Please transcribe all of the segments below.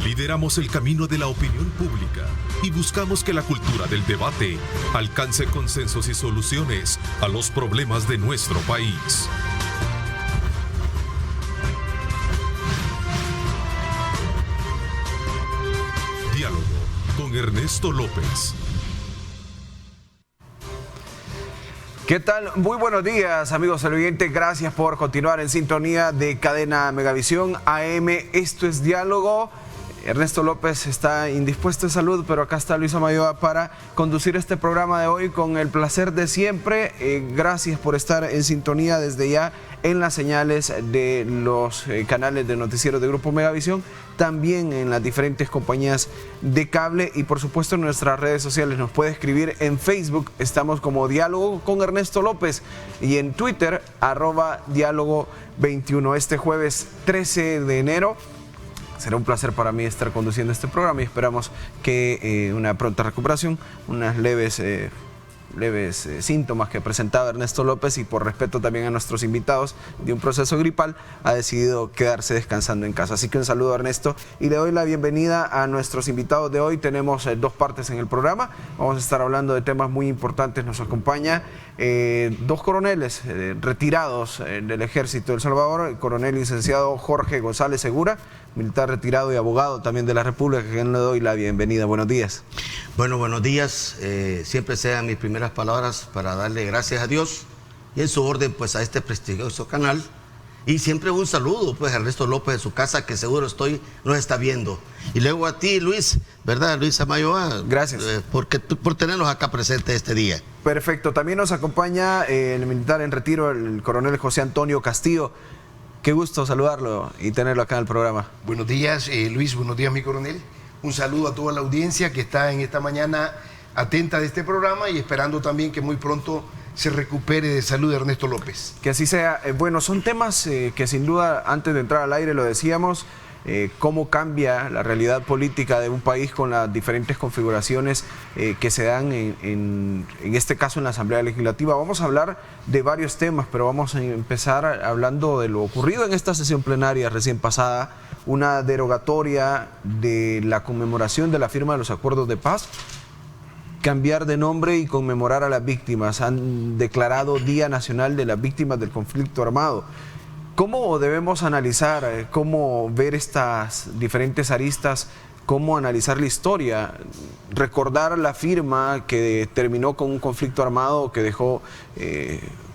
Lideramos el camino de la opinión pública y buscamos que la cultura del debate alcance consensos y soluciones a los problemas de nuestro país. Diálogo con Ernesto López. ¿Qué tal? Muy buenos días, amigos televidentes. Gracias por continuar en sintonía de Cadena Megavisión AM. Esto es Diálogo. Ernesto López está indispuesto de salud, pero acá está Luisa Mayoa para conducir este programa de hoy con el placer de siempre. Gracias por estar en sintonía desde ya en las señales de los canales de noticiero de Grupo Megavisión, también en las diferentes compañías de cable y por supuesto en nuestras redes sociales. Nos puede escribir en Facebook, estamos como Diálogo con Ernesto López, y en Twitter, @Diálogo21. Este jueves 13 de enero será un placer para mí estar conduciendo este programa y esperamos que una pronta recuperación, unas leves síntomas que presentaba Ernesto López, y por respeto también a nuestros invitados de un proceso gripal, ha decidido quedarse descansando en casa. Así que un saludo a Ernesto y le doy la bienvenida a nuestros invitados de hoy. Tenemos dos partes en el programa, vamos a estar hablando de temas muy importantes. Nos acompaña dos coroneles retirados del Ejército de El Salvador, el coronel licenciado Jorge González Segura, militar retirado y abogado también de la República, a quien le doy la bienvenida. Buenos días. Bueno, buenos días. Siempre sean mis primeras palabras para darle gracias a Dios y en su orden pues a este prestigioso canal. Y siempre un saludo pues a Ernesto López de su casa, que seguro nos está viendo. Y luego a ti, Luis, ¿verdad? Luisa Mayoa. Gracias. Por tenernos acá presentes este día. Perfecto. También nos acompaña el militar en retiro, el coronel José Antonio Castillo. Qué gusto saludarlo y tenerlo acá en el programa. Buenos días, Luis. Buenos días, mi coronel. Un saludo a toda la audiencia que está en esta mañana atenta de este programa y esperando también que muy pronto se recupere de salud Ernesto López. Que así sea. Bueno, son temas que sin duda, antes de entrar al aire lo decíamos, cómo cambia la realidad política de un país con las diferentes configuraciones que se dan en este caso en la Asamblea Legislativa. Vamos a hablar de varios temas, pero vamos a empezar hablando de lo ocurrido en esta sesión plenaria recién pasada, una derogatoria de la conmemoración de la firma de los acuerdos de paz, cambiar de nombre y conmemorar a las víctimas. Han declarado Día Nacional de las Víctimas del Conflicto Armado. ¿Cómo debemos analizar, cómo ver estas diferentes aristas, cómo analizar la historia, recordar la firma que terminó con un conflicto armado que dejó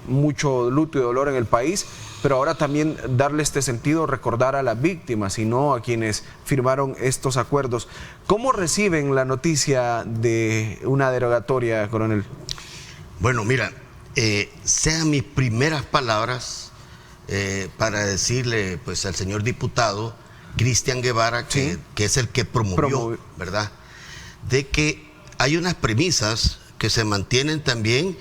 mucho luto y dolor en el país, pero ahora también darle este sentido, recordar a las víctimas y no a quienes firmaron estos acuerdos? ¿Cómo reciben la noticia de una derogatoria, coronel? Bueno, mira, sean mis primeras palabras para decirle pues al señor diputado Cristian Guevara, que es el que promovió, ¿verdad?, de que hay unas premisas que se mantienen también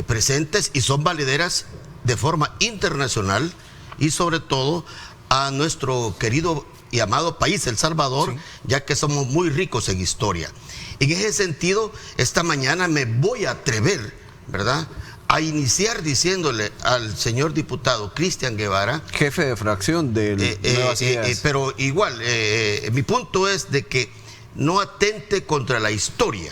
presentes y son valideras de forma internacional, y sobre todo a nuestro querido y amado país, El Salvador, ya que somos muy ricos en historia. En ese sentido, esta mañana me voy a atrever, ¿verdad?, a iniciar diciéndole al señor diputado Cristian Guevara, jefe de fracción de Nuevas Ideas. Pero igual, mi punto es de que no atente contra la historia,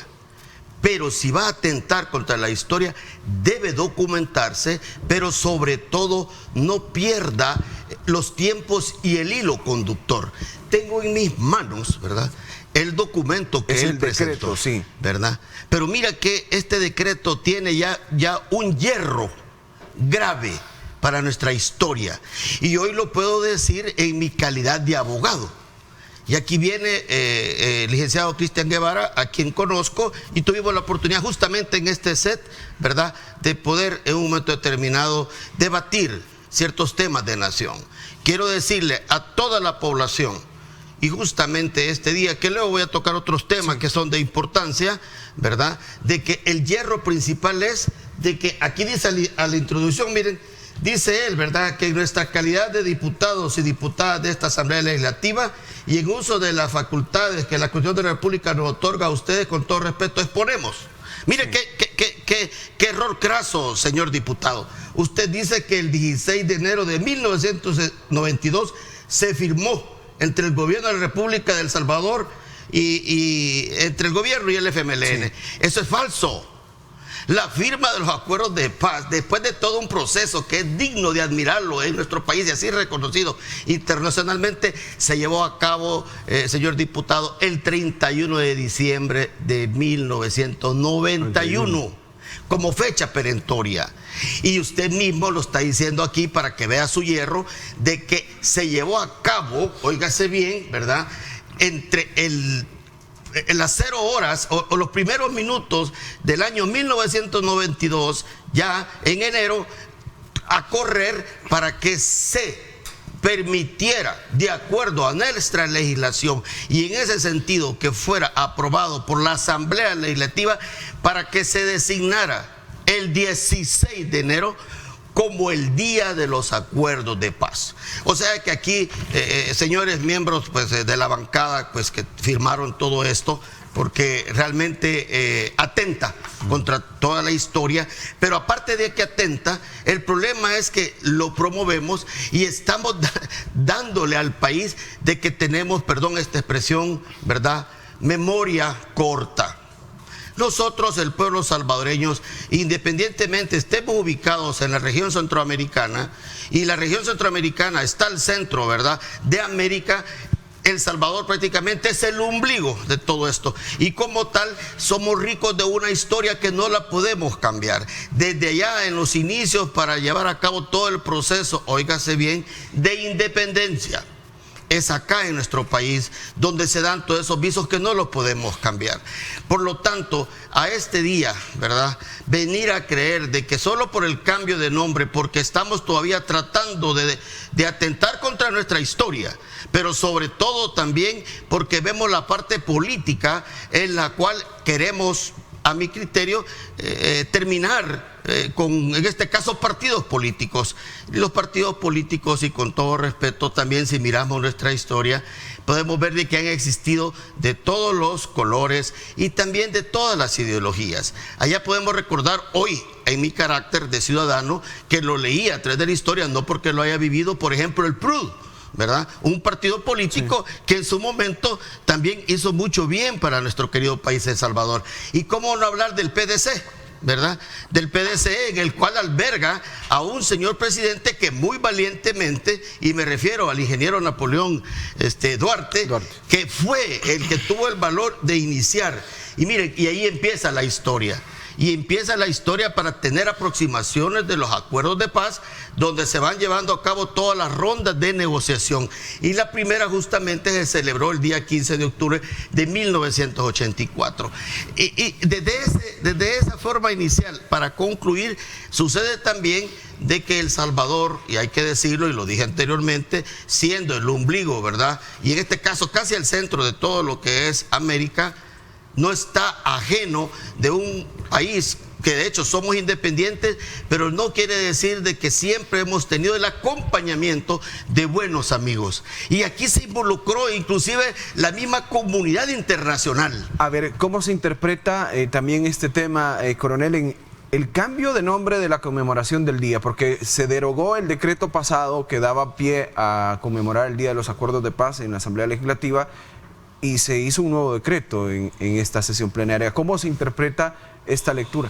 pero si va a atentar contra la historia, debe documentarse, pero sobre todo no pierda los tiempos y el hilo conductor. Tengo en mis manos, ¿verdad?, el documento que él presentó, ¿verdad? Pero mira que este decreto tiene ya un hierro grave para nuestra historia. Y hoy lo puedo decir en mi calidad de abogado. Y aquí viene el licenciado Cristian Guevara, a quien conozco, y tuvimos la oportunidad justamente en este set, ¿verdad?, de poder en un momento determinado debatir ciertos temas de nación. Quiero decirle a toda la población, y justamente este día, que luego voy a tocar otros temas que son de importancia, ¿verdad?, de que el hierro principal es de que aquí dice a la introducción, miren, dice él, ¿verdad?, que en nuestra calidad de diputados y diputadas de esta Asamblea Legislativa y en uso de las facultades que la Constitución de la República nos otorga a ustedes, con todo respeto, exponemos. Mire, qué error craso, señor diputado. Usted dice que el 16 de enero de 1992 se firmó entre el gobierno de la República de El Salvador y entre el gobierno y el FMLN. Sí. Eso es falso. La firma de los acuerdos de paz, después de todo un proceso que es digno de admirarlo en nuestro país y así reconocido internacionalmente, se llevó a cabo, señor diputado, el 31 de diciembre de 1991, como fecha perentoria. Y usted mismo lo está diciendo aquí para que vea su hierro, de que se llevó a cabo, óigase bien, ¿verdad?, entre las 0 horas o los primeros minutos del año 1992, ya en enero, a correr para que se permitiera, de acuerdo a nuestra legislación y en ese sentido que fuera aprobado por la Asamblea Legislativa, para que se designara el 16 de enero como el día de los acuerdos de paz. O sea que aquí, señores miembros pues, de la bancada pues, que firmaron todo esto, porque realmente atenta contra toda la historia, pero aparte de que atenta, el problema es que lo promovemos y estamos dándole al país de que tenemos, perdón esta expresión, ¿verdad?, memoria corta. Nosotros, el pueblo salvadoreño, independientemente estemos ubicados en la región centroamericana, y la región centroamericana está al centro, ¿verdad?, de América, El Salvador prácticamente es el ombligo de todo esto. Y como tal, somos ricos de una historia que no la podemos cambiar. Desde allá, en los inicios, para llevar a cabo todo el proceso, óigase bien, de independencia. Es acá en nuestro país donde se dan todos esos visos que no los podemos cambiar. Por lo tanto, a este día, ¿verdad?, venir a creer de que solo por el cambio de nombre, porque estamos todavía tratando de atentar contra nuestra historia, pero sobre todo también porque vemos la parte política en la cual queremos, a mi criterio, terminar con, en este caso, partidos políticos. Los partidos políticos, y con todo respeto también, si miramos nuestra historia, podemos ver de que han existido de todos los colores y también de todas las ideologías. Allá podemos recordar hoy, en mi carácter de ciudadano, que lo leí a través de la historia, no porque lo haya vivido, por ejemplo, el PRUD, ¿verdad?, un partido político que en su momento también hizo mucho bien para nuestro querido país El Salvador. Y cómo no hablar del PDC, ¿verdad?, del PDC, en el cual alberga a un señor presidente que muy valientemente, y me refiero al ingeniero Napoleón Duarte, que fue el que tuvo el valor de iniciar. Y miren, y ahí empieza la historia. Y empieza la historia para tener aproximaciones de los acuerdos de paz, donde se van llevando a cabo todas las rondas de negociación. Y la primera justamente se celebró el día 15 de octubre de 1984. Y desde esa forma inicial, para concluir, sucede también de que El Salvador, y hay que decirlo, y lo dije anteriormente, siendo el ombligo, ¿verdad?, y en este caso casi el centro de todo lo que es América, no está ajeno de un país que de hecho somos independientes, pero no quiere decir de que siempre hemos tenido el acompañamiento de buenos amigos. Y aquí se involucró inclusive la misma comunidad internacional. A ver, ¿cómo se interpreta también este tema, coronel, en el cambio de nombre de la conmemoración del día? Porque se derogó el decreto pasado que daba pie a conmemorar el Día de los Acuerdos de Paz en la Asamblea Legislativa, y se hizo un nuevo decreto en esta sesión plenaria. ¿Cómo se interpreta esta lectura?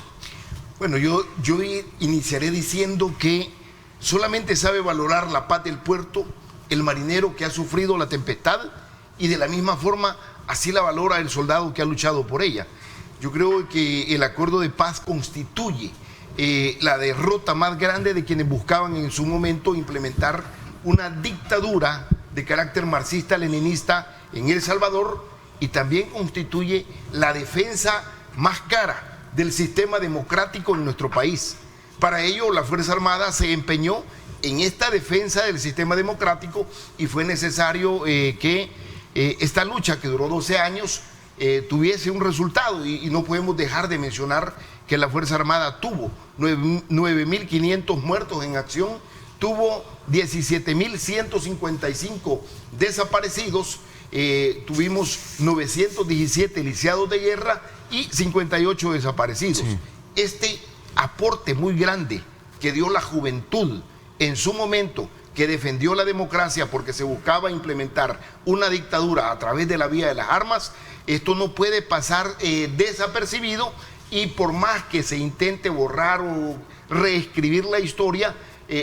Bueno, yo iniciaré diciendo que solamente sabe valorar la paz del puerto el marinero que ha sufrido la tempestad, y de la misma forma así la valora el soldado que ha luchado por ella. Yo creo que el acuerdo de paz constituye la derrota más grande de quienes buscaban en su momento implementar una dictadura de carácter marxista-leninista en El Salvador, y también constituye la defensa más cara del sistema democrático en nuestro país. Para ello, la Fuerza Armada se empeñó en esta defensa del sistema democrático, y fue necesario que esta lucha, que duró 12 años, tuviese un resultado, y no podemos dejar de mencionar que la Fuerza Armada tuvo 9.500 muertos en acción, tuvo 17.155 desaparecidos, tuvimos 917 lisiados de guerra y 58 desaparecidos. Sí. Este aporte muy grande que dio la juventud en su momento, que defendió la democracia porque se buscaba implementar una dictadura a través de la vía de las armas, esto no puede pasar desapercibido, y por más que se intente borrar o reescribir la historia,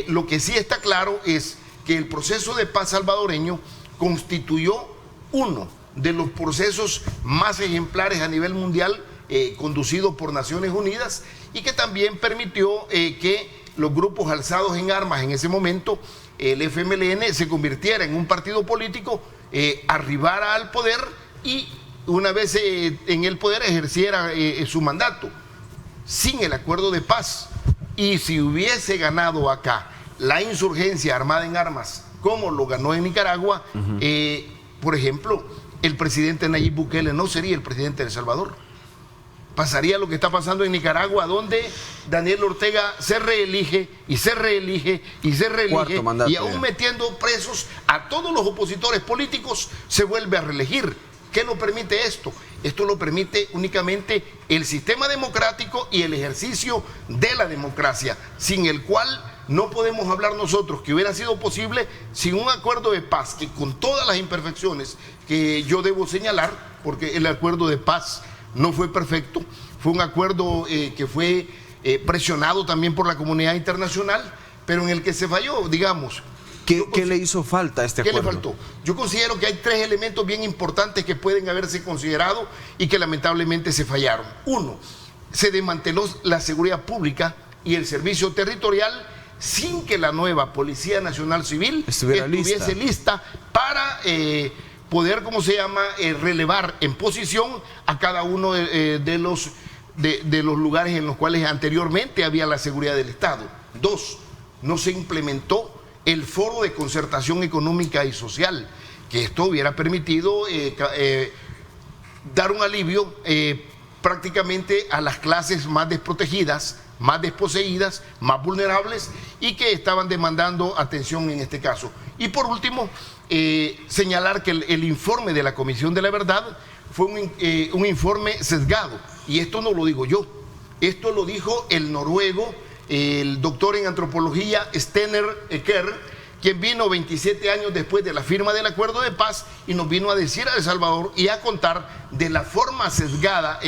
lo que sí está claro es que el proceso de paz salvadoreño constituyó uno de los procesos más ejemplares a nivel mundial, conducido por Naciones Unidas, y que también permitió que los grupos alzados en armas en ese momento, el FMLN, se convirtiera en un partido político, arribara al poder y una vez en el poder ejerciera su mandato. Sin el acuerdo de paz, y si hubiese ganado acá la insurgencia armada en armas como lo ganó en Nicaragua, por ejemplo, el presidente Nayib Bukele no sería el presidente de El Salvador. Pasaría lo que está pasando en Nicaragua, donde Daniel Ortega se reelige y se reelige y se reelige, y aún metiendo presos a todos los opositores políticos, se vuelve a reelegir. ¿Qué lo permite esto? Esto lo permite únicamente el sistema democrático y el ejercicio de la democracia, sin el cual no podemos hablar nosotros que hubiera sido posible sin un acuerdo de paz, que con todas las imperfecciones que yo debo señalar, porque el acuerdo de paz no fue perfecto, fue un acuerdo que fue presionado también por la comunidad internacional, pero en el que se falló, digamos. ¿Qué le hizo falta a este acuerdo? ¿Qué le faltó? Yo considero que hay tres elementos bien importantes que pueden haberse considerado y que lamentablemente se fallaron. Uno, se desmanteló la seguridad pública y el servicio territorial sin que la nueva Policía Nacional Civil estuviese lista para poder, relevar en posición a cada uno de los lugares en los cuales anteriormente había la seguridad del Estado. Dos, no se implementó el Foro de Concertación Económica y Social, que esto hubiera permitido dar un alivio prácticamente a las clases más desprotegidas, más desposeídas, más vulnerables, y que estaban demandando atención en este caso. Y por último, señalar que el informe de la Comisión de la Verdad fue un informe sesgado, y esto no lo digo yo, esto lo dijo el noruego, el doctor en antropología Stener Eker, quien vino 27 años después de la firma del acuerdo de paz y nos vino a decir a El Salvador y a contar de la forma sesgada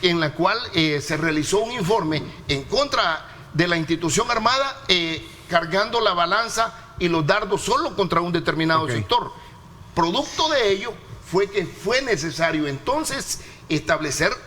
en la cual se realizó un informe en contra de la institución armada, cargando la balanza y los dardos solo contra un determinado sector. Producto de ello fue que fue necesario entonces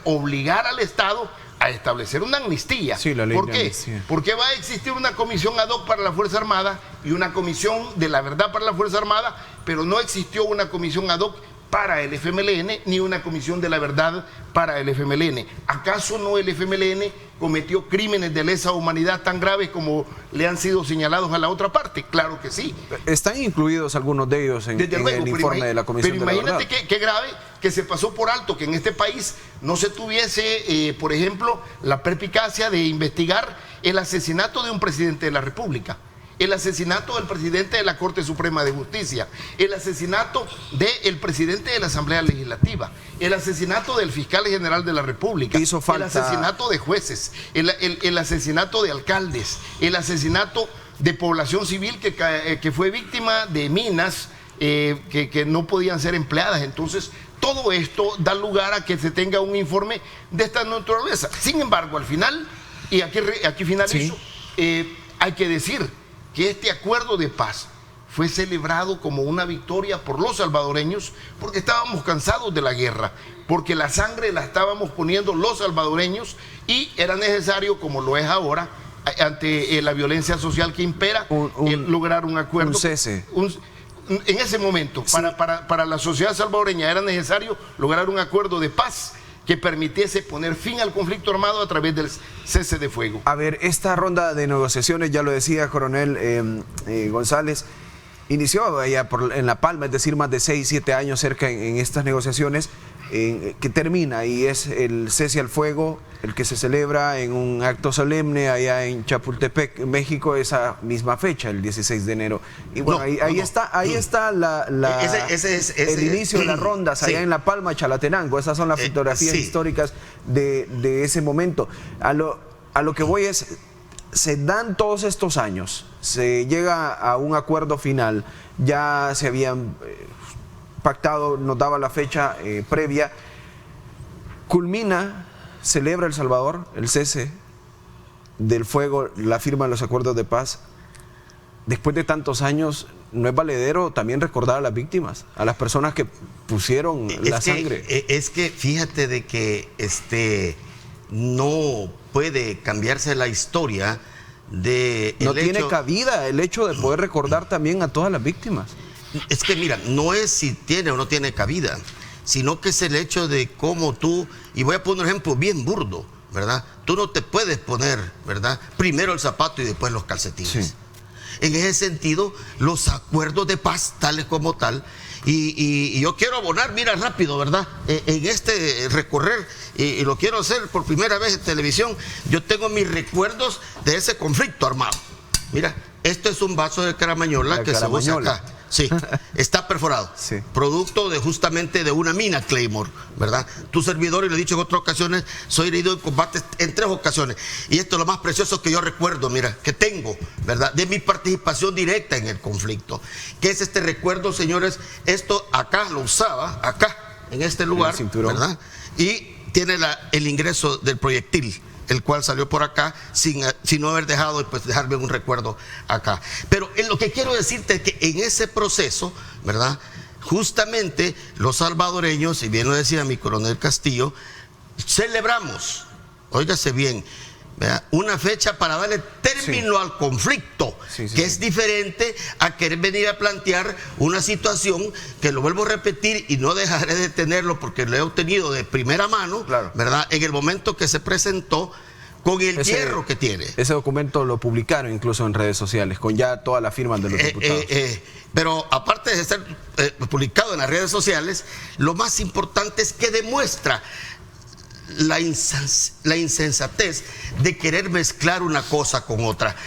obligar al Estado a establecer una amnistía. Sí, la ley ¿Por de qué? amnistía. Porque va a existir una comisión ad hoc para la Fuerza Armada y una comisión de la verdad para la Fuerza Armada, pero no existió una comisión ad hoc para el FMLN ni una comisión de la verdad para el FMLN. ¿Acaso no el FMLN cometió crímenes de lesa humanidad tan graves como le han sido señalados a la otra parte? Claro que sí. Están incluidos algunos de ellos en el informe de la Comisión de la Verdad. Pero imagínate qué grave que se pasó por alto que en este país no se tuviese, por ejemplo, la perspicacia de investigar el asesinato de un presidente de la República, el asesinato del presidente de la Corte Suprema de Justicia, el asesinato del presidente de la Asamblea Legislativa, el asesinato del fiscal general de la República, el asesinato de jueces, el asesinato de alcaldes, el asesinato de población civil que fue víctima de minas que no podían ser empleadas. Entonces, todo esto da lugar a que se tenga un informe de esta naturaleza. Sin embargo, al final, y aquí finalizo, hay que decir que este acuerdo de paz fue celebrado como una victoria por los salvadoreños, porque estábamos cansados de la guerra, porque la sangre la estábamos poniendo los salvadoreños y era necesario, como lo es ahora, ante la violencia social que impera, lograr un acuerdo. Un cese. En ese momento, para la sociedad salvadoreña era necesario lograr un acuerdo de paz que permitiese poner fin al conflicto armado a través del cese de fuego. A ver, esta ronda de negociaciones, ya lo decía coronel González, inició allá en La Palma, es decir, más de 6, 7 años cerca en estas negociaciones, que termina, y es el cese al fuego, el que se celebra en un acto solemne allá en Chapultepec, México, esa misma fecha, el 16 de enero. Y bueno, ahí está el inicio de las rondas allá en La Palma, Chalatenango. Esas son las fotografías históricas de ese momento. A lo que voy es, se dan todos estos años, se llega a un acuerdo final, ya se habían pactado, nos daba la fecha previa, culmina, celebra El Salvador el cese del fuego, la firma de los acuerdos de paz. Después de tantos años, ¿no es valedero también recordar a las víctimas, a las personas que pusieron la sangre? Es que fíjate de que no puede cambiarse la historia de... No tiene cabida el hecho de poder recordar también a todas las víctimas. Es que mira, no es si tiene o no tiene cabida, sino que es el hecho de cómo tú, y voy a poner un ejemplo bien burdo, ¿verdad? Tú no te puedes poner, ¿verdad? Primero el zapato y después los calcetines. Sí. En ese sentido, los acuerdos de paz, tales como tal, y yo quiero abonar, mira, rápido, ¿verdad? En este recorrer, y lo quiero hacer por primera vez en televisión, yo tengo mis recuerdos de ese conflicto armado. Mira, esto es un vaso de caramañola que se usa acá. Sí, está perforado. Sí. Producto de justamente de una mina Claymore, ¿verdad? Tu servidor, y lo he dicho en otras ocasiones, soy herido en combate en 3 ocasiones. Y esto es lo más precioso que yo recuerdo, mira, que tengo, ¿verdad? De mi participación directa en el conflicto. ¿Qué es este recuerdo, señores? Esto acá lo usaba, acá, en este lugar, ¿verdad? Y tiene el ingreso del proyectil, el cual salió por acá sin no haber dejado, pues dejarme un recuerdo acá. Pero en lo que quiero decirte es que en ese proceso, ¿verdad? Justamente los salvadoreños, y bien lo decía mi coronel Castillo, celebramos, óigase bien, ¿verdad?, una fecha para darle término al conflicto, que es diferente a querer venir a plantear una situación que, lo vuelvo a repetir y no dejaré de tenerlo porque lo he obtenido de primera mano, ¿verdad?, en el momento que se presentó, con el hierro que tiene. Ese documento lo publicaron incluso en redes sociales, con ya todas las firmas de los diputados. Pero aparte de ser publicado en las redes sociales, lo más importante es que demuestra la insensatez de querer mezclar una cosa con otra.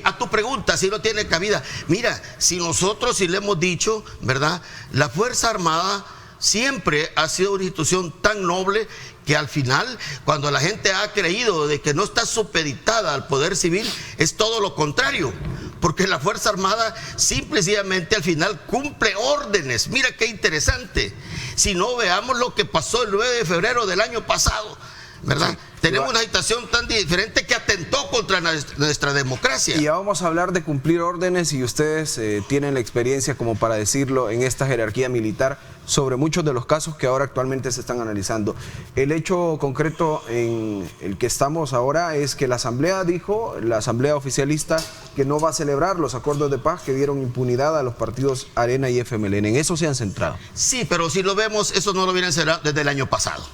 A tu pregunta, si no tiene cabida, mira, si nosotros, si le hemos dicho, ¿verdad?, la Fuerza Armada siempre ha sido una institución tan noble que al final, cuando la gente ha creído de que no está supeditada al poder civil, es todo lo contrario, porque la Fuerza Armada simple y sencillamente al final cumple órdenes. Mira qué interesante. Si no, veamos lo que pasó el 9 de febrero del año pasado, ¿verdad? Sí. Tenemos una situación tan diferente que atentó contra nuestra democracia. Y ya vamos a hablar de cumplir órdenes, y ustedes tienen la experiencia como para decirlo en esta jerarquía militar sobre muchos de los casos que ahora actualmente se están analizando. El hecho concreto en el que estamos ahora es que la Asamblea dijo, la Asamblea oficialista, que no va a celebrar los acuerdos de paz que dieron impunidad a los partidos Arena y FMLN. En eso se han centrado. Sí, pero si lo vemos, eso no lo vienen celebrando desde el año pasado.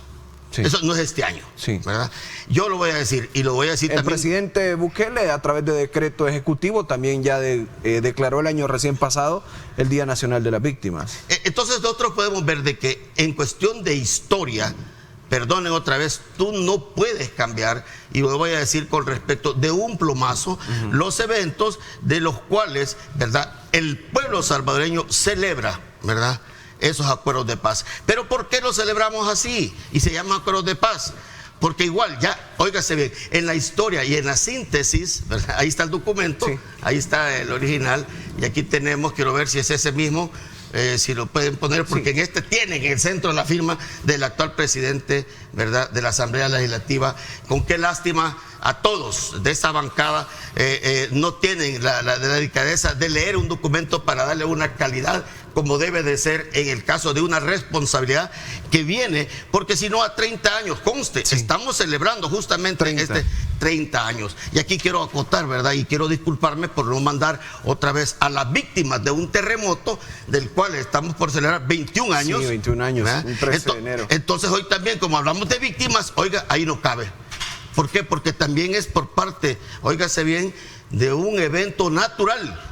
Sí. Eso no es este año, sí, ¿verdad? Yo lo voy a decir, y lo voy a decir también. El presidente Bukele, a través de decreto ejecutivo, también ya declaró el año recién pasado el Día Nacional de las Víctimas. Entonces nosotros podemos ver de que en cuestión de historia, perdonen otra vez, tú no puedes cambiar, y lo voy a decir con respecto de un plumazo, los eventos de los cuales, ¿verdad?, el pueblo salvadoreño celebra, ¿verdad?, esos acuerdos de paz. Pero ¿por qué los celebramos así? Y se llaman acuerdos de paz. Porque igual, ya, óigase bien, en la historia y en la síntesis, ¿verdad?, ahí está el documento, sí, ahí está el original, y aquí tenemos, quiero ver si es ese mismo, si lo pueden poner, porque sí, en este tienen en el centro la firma del actual presidente, ¿verdad?, de la Asamblea Legislativa. Con qué lástima a todos de esa bancada no tienen la delicadeza de leer un documento para darle una calidad como debe de ser en el caso de una responsabilidad que viene, porque si no, a 30 años, conste, sí, estamos celebrando justamente 30 años. Y aquí quiero acotar, ¿verdad?, y quiero disculparme por no mandar otra vez a las víctimas de un terremoto del cual estamos por celebrar 21 años. Sí, 21 años, ¿verdad?, un 13 de enero. Entonces hoy también, como hablamos de víctimas, oiga, ahí no cabe. ¿Por qué? Porque también es por parte, óigase bien, de un evento natural.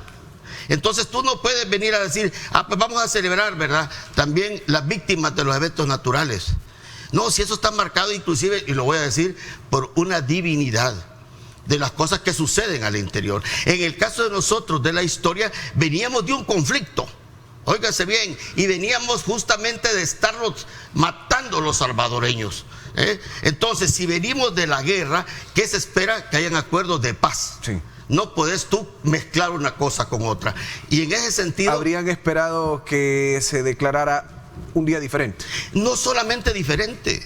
Entonces tú no puedes venir a decir, pues vamos a celebrar, ¿verdad?, también las víctimas de los eventos naturales. No, si eso está marcado inclusive, y lo voy a decir, por una divinidad de las cosas que suceden al interior. En el caso de nosotros, de la historia, veníamos de un conflicto. Óigase bien, y veníamos justamente de estarlos matando los salvadoreños. Entonces, si venimos de la guerra, ¿qué se espera? Que hayan acuerdos de paz. Sí. No puedes tú mezclar una cosa con otra. Y en ese sentido... ¿Habrían esperado que se declarara un día diferente? No solamente diferente,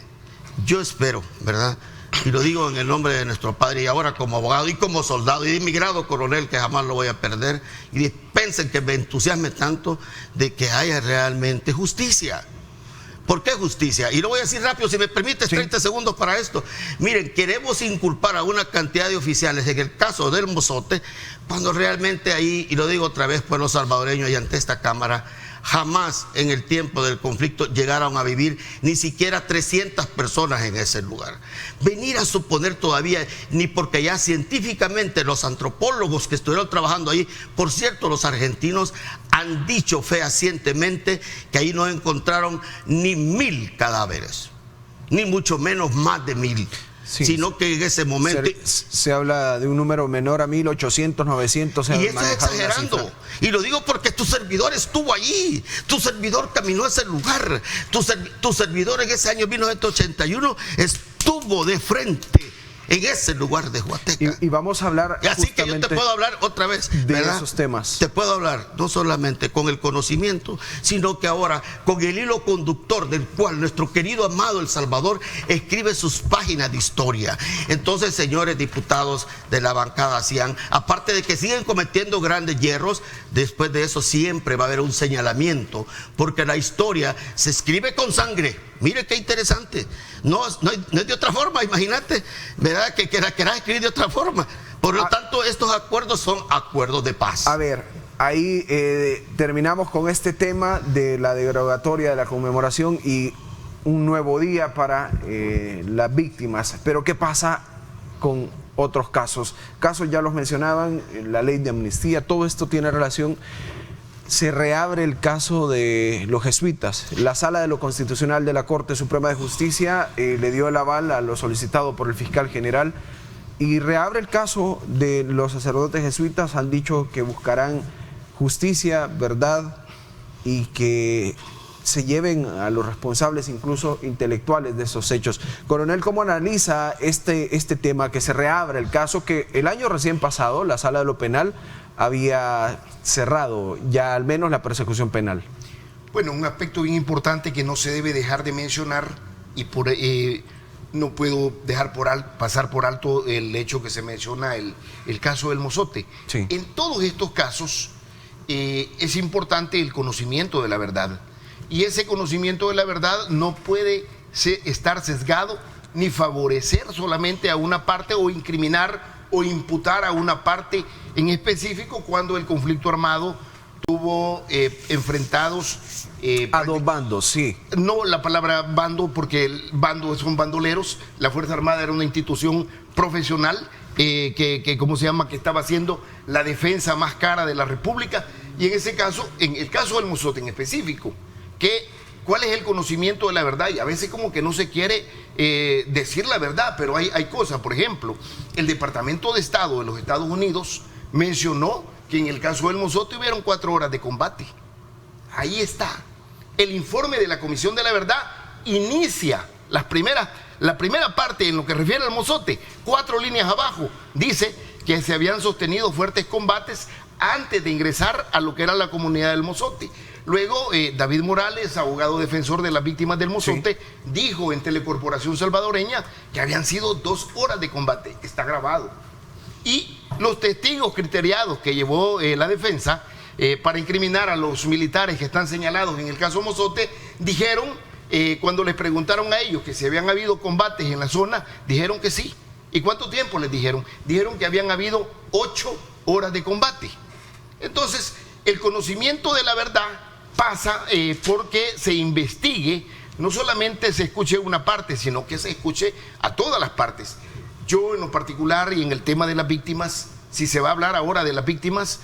yo espero, ¿verdad? Y lo digo en el nombre de nuestro padre, y ahora como abogado y como soldado y de mi grado coronel, que jamás lo voy a perder, y dispensen que me entusiasme tanto de que haya realmente justicia. ¿Por qué justicia? Y lo voy a decir rápido, si me permites, 30 segundos para esto. Miren, queremos inculpar a una cantidad de oficiales en el caso del Mozote, cuando realmente ahí, y lo digo otra vez, pueblo salvadoreño y ante esta Cámara, jamás en el tiempo del conflicto llegaron a vivir ni siquiera 300 personas en ese lugar. Venir a suponer todavía, ni porque ya científicamente los antropólogos que estuvieron trabajando ahí, por cierto, los argentinos han dicho fehacientemente que ahí no encontraron ni 1000 cadáveres, ni mucho menos más de 1000. Sí, sino que en ese momento... Se habla de un número menor a 1800, 900... Y eso es exagerando. Y lo digo porque tu servidor estuvo allí. Tu servidor caminó a ese lugar. Tu servidor en ese año 1981 estuvo de frente en ese lugar de Huateca. Y vamos a hablar... Y así que yo te puedo hablar otra vez, ¿verdad?, de esos temas. Te puedo hablar no solamente con el conocimiento, sino que ahora con el hilo conductor del cual nuestro querido amado El Salvador escribe sus páginas de historia. Entonces, señores diputados de la bancada CIAN, aparte de que siguen cometiendo grandes hierros, después de eso siempre va a haber un señalamiento, porque la historia se escribe con sangre. Mire qué interesante. No es de otra forma, imagínate, ¿verdad? Que querás escribir de otra forma. Por lo tanto, estos acuerdos son acuerdos de paz. A ver, ahí terminamos con este tema de la derogatoria de la conmemoración y un nuevo día para las víctimas. Pero ¿qué pasa con otros casos? Casos ya los mencionaban, la ley de amnistía, todo esto tiene relación. Se reabre el caso de los jesuitas. La Sala de lo Constitucional de la Corte Suprema de Justicia le dio el aval a lo solicitado por el fiscal general y reabre el caso de los sacerdotes jesuitas. Han dicho que buscarán justicia, verdad y que se lleven a los responsables, incluso intelectuales, de esos hechos. Coronel, ¿cómo analiza este tema, que se reabre el caso que el año recién pasado la Sala de lo Penal había cerrado ya al menos la persecución penal? Bueno, un aspecto bien importante que no se debe dejar de mencionar y no puedo dejar pasar por alto el hecho que se menciona el caso del Mozote. Sí. En todos estos casos es importante el conocimiento de la verdad, y ese conocimiento de la verdad no puede estar sesgado ni favorecer solamente a una parte o incriminar o imputar a una parte en específico cuando el conflicto armado tuvo enfrentados a dos bandos, sí. No la palabra bando, porque el bando son bandoleros. La Fuerza Armada era una institución profesional que ¿cómo se llama?, que estaba haciendo la defensa más cara de la República. Y en ese caso, en el caso del Mozote en específico, ¿cuál es el conocimiento de la verdad? Y a veces como que no se quiere decir la verdad, pero hay cosas. Por ejemplo, el Departamento de Estado de los Estados Unidos mencionó que en el caso del Mozote hubieron 4 horas de combate. Ahí está. El informe de la Comisión de la Verdad inicia la primera parte en lo que refiere al Mozote, 4 líneas abajo, dice que se habían sostenido fuertes combates antes de ingresar a lo que era la comunidad del Mozote. Luego, David Morales, abogado defensor de las víctimas del Mozote, dijo en Telecorporación Salvadoreña que habían sido 2 horas de combate. Está grabado. Y los testigos criteriados que llevó la defensa para incriminar a los militares que están señalados en el caso Mozote, dijeron, cuando les preguntaron a ellos que si habían habido combates en la zona, dijeron que sí. ¿Y cuánto tiempo les dijeron? Dijeron que habían habido 8 horas de combate. Entonces, el conocimiento de la verdad pasa porque se investigue, no solamente se escuche una parte, sino que se escuche a todas las partes. Yo en lo particular y en el tema de las víctimas, si se va a hablar ahora de las víctimas,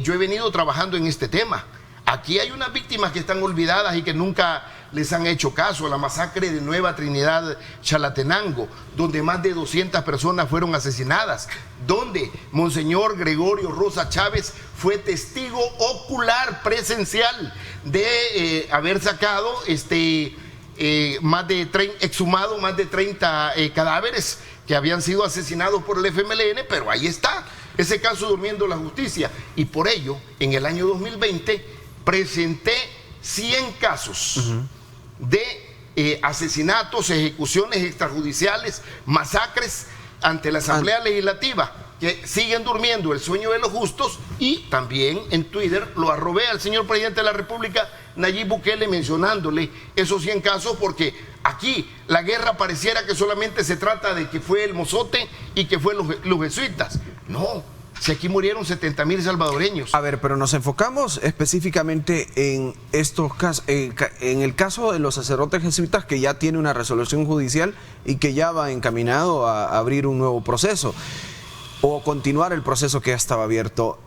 yo he venido trabajando en este tema. Aquí hay unas víctimas que están olvidadas y que nunca les han hecho caso. La masacre de Nueva Trinidad Chalatenango, donde más de 200 personas fueron asesinadas, donde Monseñor Gregorio Rosa Chávez fue testigo ocular presencial de haber sacado exhumado más de 30 cadáveres que habían sido asesinados por el FMLN, pero ahí está ese caso durmiendo la justicia. Y por ello, en el año 2020, presenté 100 casos de asesinatos, ejecuciones extrajudiciales, masacres ante la Asamblea Legislativa, que siguen durmiendo el sueño de los justos. Y también en Twitter lo arrobé al señor presidente de la República, Nayib Bukele, mencionándole esos 100 casos, porque aquí la guerra pareciera que solamente se trata de que fue el Mozote y que fue los jesuitas. No, si aquí murieron 70,000 salvadoreños. A ver, pero nos enfocamos específicamente en estos casos, en el caso de los sacerdotes jesuitas, que ya tiene una resolución judicial y que ya va encaminado a abrir un nuevo proceso o continuar el proceso que ya estaba abierto.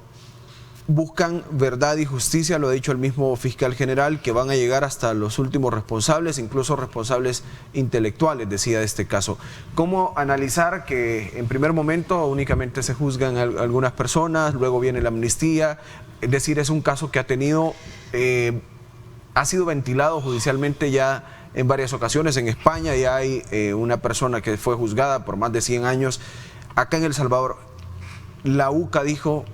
Buscan verdad y justicia, lo ha dicho el mismo fiscal general, que van a llegar hasta los últimos responsables, incluso responsables intelectuales, decía de este caso. ¿Cómo analizar que en primer momento únicamente se juzgan algunas personas, luego viene la amnistía? Es decir, es un caso que ha tenido, ha sido ventilado judicialmente ya en varias ocasiones. En España ya hay una persona que fue juzgada por más de 100 años. Acá en El Salvador, la UCA dijo: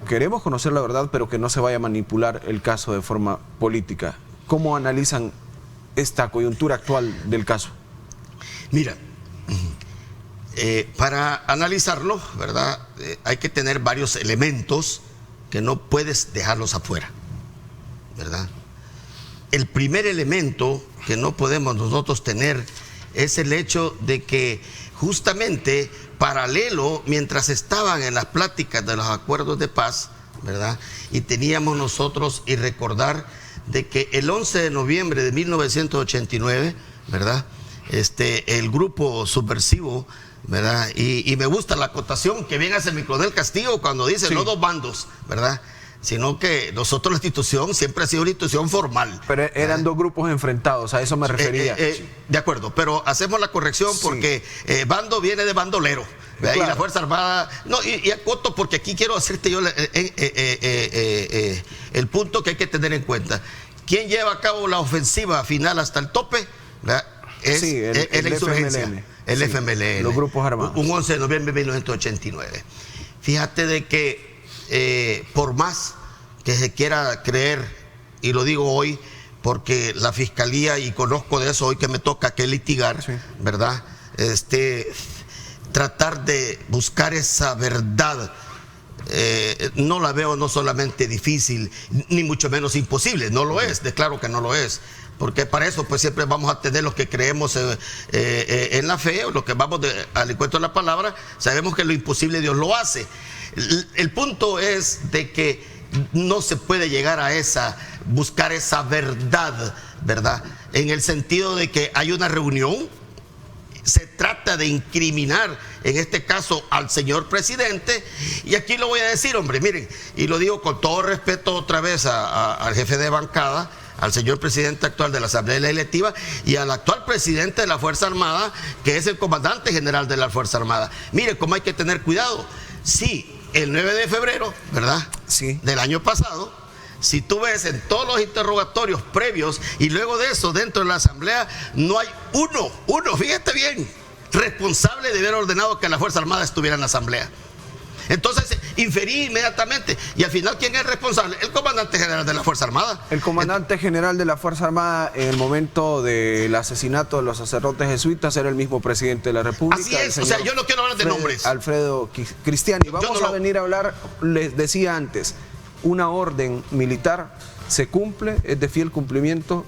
queremos conocer la verdad, pero que no se vaya a manipular el caso de forma política. ¿Cómo analizan esta coyuntura actual del caso? Mira, para analizarlo, ¿verdad? Hay que tener varios elementos que no puedes dejarlos afuera, ¿verdad? El primer elemento que no podemos nosotros tener es el hecho de que justamente paralelo, mientras estaban en las pláticas de los acuerdos de paz, ¿verdad? Y teníamos nosotros, y recordar de que el 11 de noviembre de 1989, ¿verdad? El grupo subversivo, ¿verdad? Y me gusta la acotación que bien hace mi coronel Castillo cuando dice sí, no dos bandos, ¿verdad? Sino que nosotros, la institución siempre ha sido una institución formal. Pero eran dos grupos enfrentados, a eso me refería. De acuerdo, pero hacemos la corrección porque bando viene de bandolero, claro. Y la Fuerza Armada, no, y acoto porque aquí quiero hacerte yo el punto que hay que tener en cuenta. ¿Quién lleva a cabo la ofensiva final hasta el tope? ¿Verdad? Es la insurgencia, FMLN. El FMLN. Los grupos armados. Un 11 de noviembre de 1989. Fíjate de que por más que se quiera creer, y lo digo hoy porque la fiscalía, y conozco de eso hoy que me toca que litigar, sí, ¿verdad? Tratar de buscar esa verdad, no la veo no solamente difícil, ni mucho menos imposible, no lo es, declaro que no lo es. Porque para eso pues siempre vamos a tener los que creemos en la fe, o los que vamos al encuentro de la palabra, sabemos que lo imposible Dios lo hace. El punto es de que no se puede llegar a buscar esa verdad, ¿verdad? En el sentido de que hay una reunión, se trata de incriminar, en este caso, al señor presidente, y aquí lo voy a decir, hombre, miren, y lo digo con todo respeto otra vez al jefe de bancada, al señor presidente actual de la Asamblea Legislativa y al actual presidente de la Fuerza Armada, que es el comandante general de la Fuerza Armada. Mire cómo hay que tener cuidado. Sí, el 9 de febrero, ¿verdad? Sí. Del año pasado, si tú ves en todos los interrogatorios previos y luego de eso dentro de la Asamblea, no hay uno, fíjate bien, responsable de haber ordenado que la Fuerza Armada estuviera en la Asamblea. Entonces inferí inmediatamente, y al final, ¿quién es responsable? El comandante general de la Fuerza Armada. El comandante general de la Fuerza Armada en el momento del asesinato de los sacerdotes jesuitas era el mismo presidente de la República. Así es, o sea, yo no quiero hablar de nombres. Alfredo Cristiani. Vamos a venir a hablar, les decía antes, una orden militar se cumple, es de fiel cumplimiento.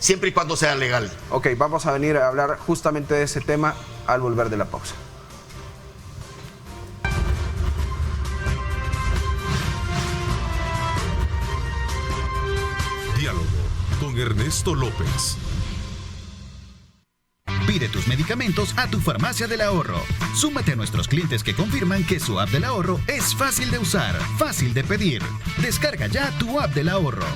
Siempre y cuando sea legal. Ok, vamos a venir a hablar justamente de ese tema al volver de la pausa. Diálogo con Ernesto López. Pide tus medicamentos a tu farmacia del ahorro. Súmate a nuestros clientes que confirman que su app del ahorro es fácil de usar, fácil de pedir. Descarga ya tu app del ahorro.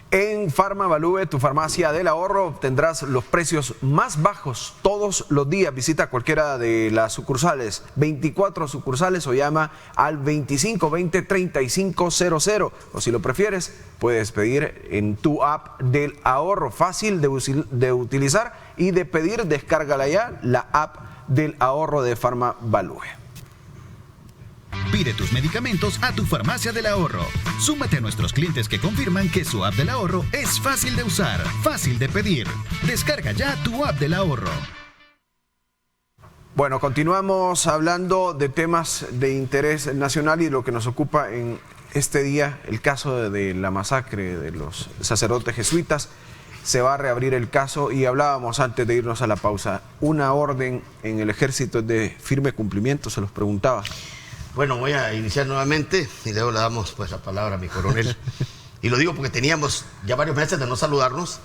En Farmavalue, tu farmacia del ahorro, obtendrás los precios más bajos todos los días. Visita cualquiera de las sucursales, 24 sucursales, o llama al 2520-3500. O si lo prefieres, puedes pedir en tu app del ahorro, fácil de utilizar y de pedir. Descárgala ya, la app del ahorro de Farmavalue. Pide tus medicamentos a tu farmacia del ahorro. Súmate a nuestros clientes que confirman que su app del ahorro es fácil de usar, fácil de pedir. Descarga ya tu app del ahorro. Bueno, continuamos hablando de temas de interés nacional y lo que nos ocupa en este día, el caso de la masacre de los sacerdotes jesuitas. Se va a reabrir el caso y hablábamos antes de irnos a la pausa. Una orden en el ejército es de firme cumplimiento, se los preguntaba. Bueno, voy a iniciar nuevamente y luego le damos pues la palabra a mi coronel. Y lo digo porque teníamos ya varios meses de no saludarnos.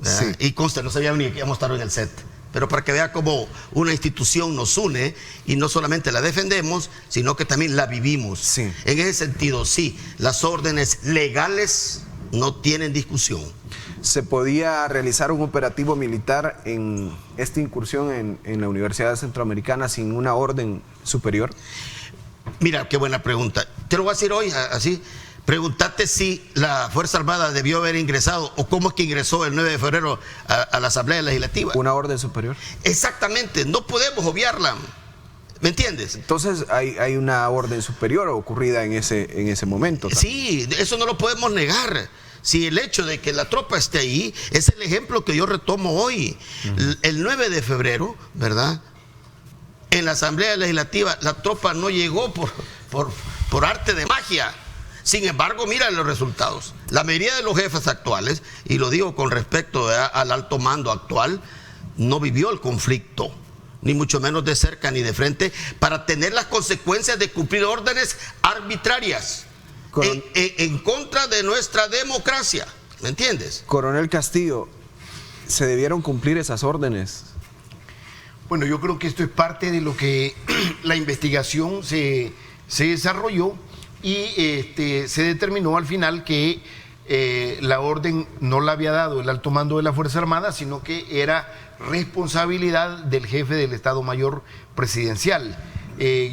Sí. Y consta, no sabía ni que íbamos a estar en el set. Pero para que vea cómo una institución nos une y no solamente la defendemos, sino que también la vivimos. Sí. En ese sentido, sí, las órdenes legales no tienen discusión. ¿Se podía realizar un operativo militar en esta incursión en la Universidad Centroamericana sin una orden superior? Mira, qué buena pregunta. Te lo voy a decir hoy así. Pregúntate si la Fuerza Armada debió haber ingresado o cómo es que ingresó el 9 de febrero a la Asamblea Legislativa. ¿Una orden superior? Exactamente, no podemos obviarla. ¿Me entiendes? Entonces hay una orden superior ocurrida en ese momento. Sí, eso no lo podemos negar. Si el hecho de que la tropa esté ahí es el ejemplo que yo retomo hoy. El 9 de febrero, ¿verdad? En la Asamblea Legislativa la tropa no llegó por arte de magia. Sin embargo, mira los resultados. La mayoría de los jefes actuales, y lo digo con respecto al alto mando actual, no vivió el conflicto, ni mucho menos de cerca ni de frente, para tener las consecuencias de cumplir órdenes arbitrarias en contra de nuestra democracia. ¿Me entiendes? Coronel Castillo, ¿se debieron cumplir esas órdenes? Bueno, yo creo que esto es parte de lo que la investigación se desarrolló y se determinó al final que la orden no la había dado el alto mando de la Fuerza Armada, sino que era responsabilidad del jefe del Estado Mayor Presidencial.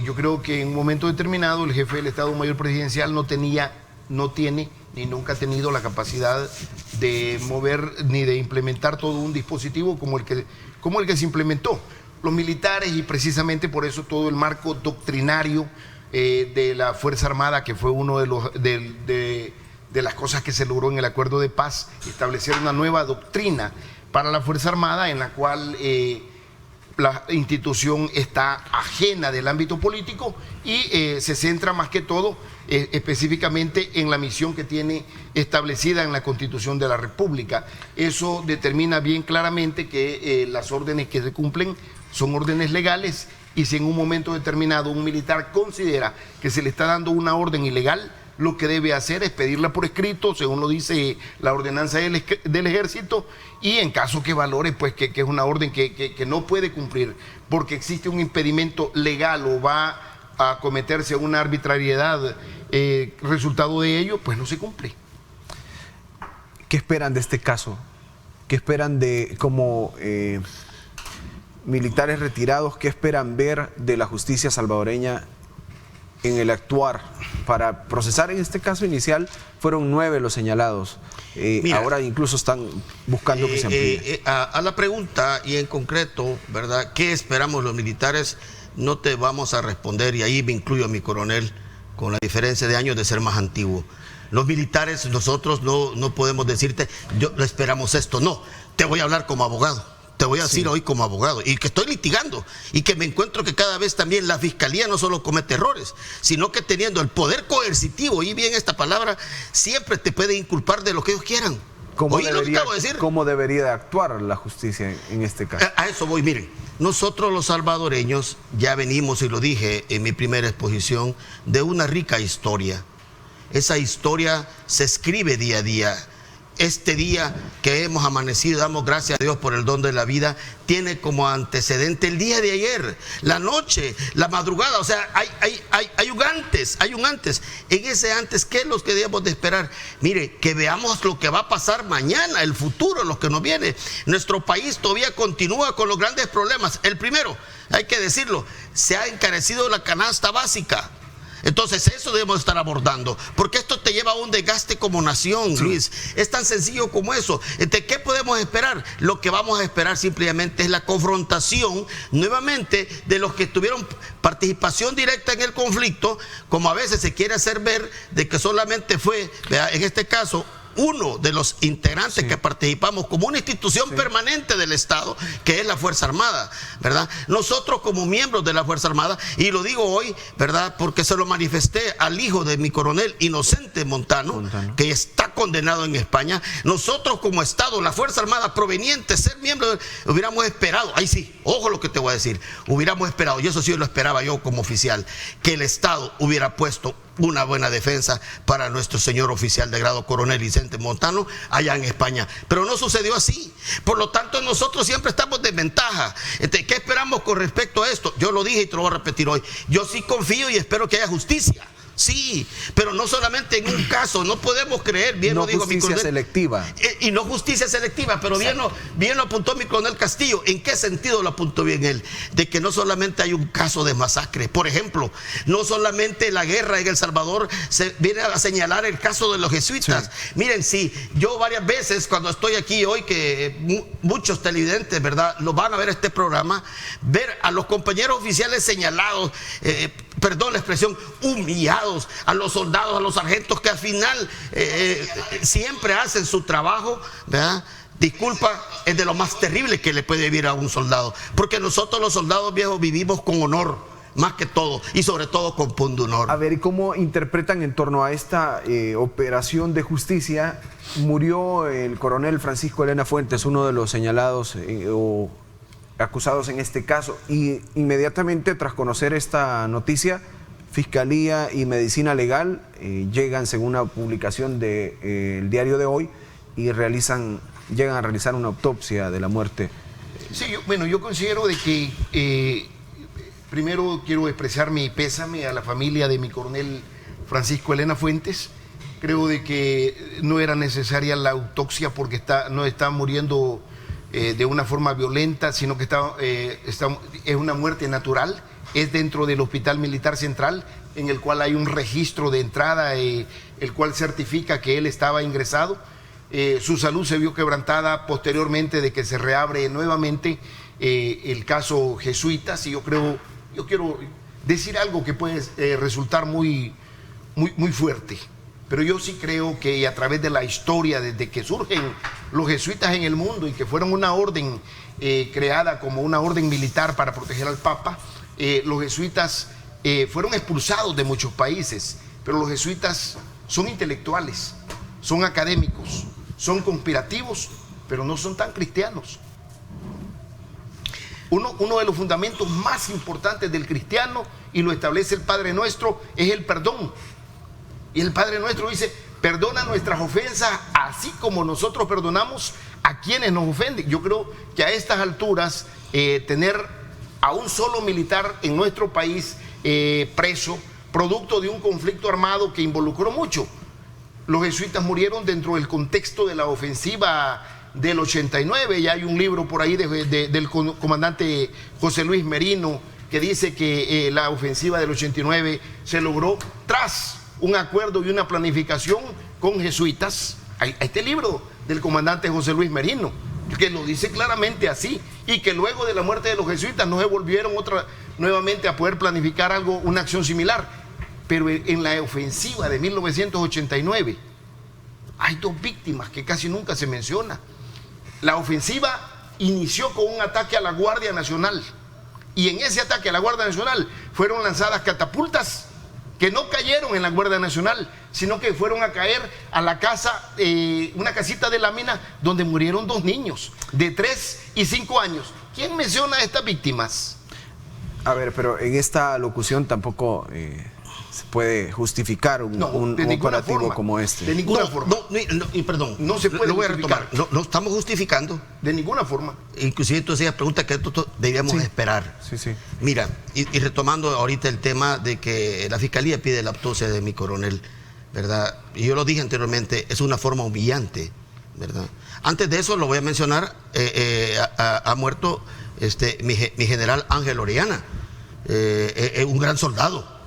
Yo creo que en un momento determinado el jefe del Estado Mayor Presidencial no tiene ni nunca ha tenido la capacidad de mover ni de implementar todo un dispositivo como el que se implementó. Los militares, y precisamente por eso todo el marco doctrinario de la Fuerza Armada, que fue uno de las cosas que se logró en el acuerdo de paz, establecer una nueva doctrina para la Fuerza Armada en la cual la institución está ajena del ámbito político y se centra más que todo específicamente en la misión que tiene establecida en la Constitución de la República. Eso determina bien claramente que las órdenes que se cumplen son órdenes legales, y si en un momento determinado un militar considera que se le está dando una orden ilegal, lo que debe hacer es pedirla por escrito, según lo dice la ordenanza del ejército, y en caso que valore pues que es una orden que no puede cumplir porque existe un impedimento legal o va a cometerse una arbitrariedad resultado de ello, pues no se cumple. ¿Qué esperan de este caso? ¿Qué esperan de como militares retirados? ¿Qué esperan ver de la justicia salvadoreña en el actuar para procesar? En este caso inicial fueron 9 los señalados. Ahora incluso están buscando que se amplíe. A la pregunta y en concreto, ¿verdad? ¿Qué esperamos los militares? No te vamos a responder, y ahí me incluyo a mi coronel, con la diferencia de años de ser más antiguo. Los militares, nosotros no podemos decirte, yo esperamos esto. No, te voy a hablar como abogado. Te voy a decir hoy como abogado, y que estoy litigando, y que me encuentro que cada vez también la fiscalía no solo comete errores, sino que teniendo el poder coercitivo, y bien esta palabra, siempre te puede inculpar de lo que ellos quieran. ¿Cómo debería de actuar la justicia en este caso? A eso voy, miren. Nosotros los salvadoreños ya venimos, y lo dije en mi primera exposición, de una rica historia. Esa historia se escribe día a día. este día que hemos amanecido, damos gracias a Dios por el don de la vida, tiene como antecedente el día de ayer, la noche, la madrugada. O sea, hay un antes. En ese antes, ¿qué es lo que debemos de esperar? Mire, que veamos lo que va a pasar mañana, el futuro, lo que nos viene. Nuestro país todavía continúa con los grandes problemas. El primero, hay que decirlo, se ha encarecido la canasta básica. Entonces eso debemos estar abordando, porque esto te lleva a un desgaste como nación, sí. Luis, es tan sencillo como eso. Entonces, ¿qué podemos esperar? Lo que vamos a esperar simplemente es la confrontación nuevamente de los que tuvieron participación directa en el conflicto, como a veces se quiere hacer ver de que solamente fue, en este caso, uno de los integrantes que participamos como una institución permanente del Estado, que es la Fuerza Armada, ¿verdad? Nosotros como miembros de la Fuerza Armada, y lo digo hoy, ¿verdad? Porque se lo manifesté al hijo de mi coronel Inocente Montano, que está condenado en España. Nosotros como Estado, la Fuerza Armada proveniente, ser miembro, hubiéramos esperado, ahí sí, ojo lo que te voy a decir, hubiéramos esperado, y eso sí lo esperaba yo como oficial, que el Estado hubiera puesto una buena defensa para nuestro señor oficial de grado coronel Vicente Montano allá en España, pero no sucedió así. Por lo tanto, nosotros siempre estamos de ventaja. ¿Qué esperamos con respecto a esto? Yo lo dije y te lo voy a repetir hoy. Yo sí confío y espero que haya justicia. Sí, pero no solamente en un caso, no podemos creer, bien no lo dijo mi coronel, selectiva. Y no justicia selectiva, pero bien lo apuntó mi coronel Castillo. ¿En qué sentido lo apuntó bien él? De que no solamente hay un caso de masacre. Por ejemplo, no solamente la guerra en El Salvador se viene a señalar el caso de los jesuitas. Sí. Miren, sí, yo varias veces cuando estoy aquí hoy, que muchos televidentes, ¿verdad?, lo van a ver este programa, ver a los compañeros oficiales señalados, perdón la expresión, humillados, a los soldados, a los sargentos que al final siempre hacen su trabajo, ¿verdad? Disculpa, es de lo más terrible que le puede vivir a un soldado, porque nosotros los soldados viejos vivimos con honor, más que todo, y sobre todo con pundonor. A ver, ¿y cómo interpretan en torno a esta operación de justicia? Murió el coronel Francisco Elena Fuentes, uno de los señalados o acusados en este caso, y inmediatamente tras conocer esta noticia, Fiscalía y Medicina Legal llegan, según una publicación del diario de hoy, y llegan a realizar una autopsia de la muerte. Sí, yo considero de que primero quiero expresar mi pésame a la familia de mi coronel Francisco Elena Fuentes. Creo de que no era necesaria la autopsia porque no está muriendo de una forma violenta, sino que es una muerte natural. Es dentro del Hospital Militar Central, en el cual hay un registro de entrada, el cual certifica que él estaba ingresado. Su salud se vio quebrantada posteriormente de que se reabre nuevamente el caso Jesuitas, y yo quiero decir algo que puede resultar muy fuerte, pero yo sí creo que a través de la historia, desde que surgen los jesuitas en el mundo y que fueron una orden creada como una orden militar para proteger al Papa, los jesuitas fueron expulsados de muchos países, pero los jesuitas son intelectuales, son académicos, son conspirativos, pero no son tan cristianos. Uno de los fundamentos más importantes del cristiano, y lo establece el Padre Nuestro, es el perdón. Y el Padre Nuestro dice: perdona nuestras ofensas así como nosotros perdonamos a quienes nos ofenden. Yo creo que a estas alturas tener a un solo militar en nuestro país preso, producto de un conflicto armado que involucró mucho. Los jesuitas murieron dentro del contexto de la ofensiva del 89, ya hay un libro por ahí del comandante José Luis Merino que dice que la ofensiva del 89 se logró tras un acuerdo y una planificación con jesuitas. Hay este libro del comandante José Luis Merino que lo dice claramente así, y que luego de la muerte de los jesuitas no se volvieron nuevamente a poder planificar una acción similar. Pero en la ofensiva de 1989 hay dos víctimas que casi nunca se menciona. La ofensiva inició con un ataque a la Guardia Nacional, y en ese ataque a la Guardia Nacional fueron lanzadas catapultas que no cayeron en la Guardia Nacional, sino que fueron a caer a la casa, una casita de la mina, donde murieron 2 niños de 3 y 5 años. ¿Quién menciona a estas víctimas? A ver, pero en esta locución tampoco se puede justificar un operativo como este. De ninguna forma. Perdón. No se puede lo voy a justificar. retomar. No estamos justificando. De ninguna forma. Inclusive tú hacías preguntas que debíamos esperar. Sí. Mira, y retomando ahorita el tema de que la Fiscalía pide la autopsia de mi coronel, ¿verdad? Y yo lo dije anteriormente, es una forma humillante, ¿verdad? Antes de eso lo voy a mencionar, ha muerto mi general Ángel Orellana, un gran soldado,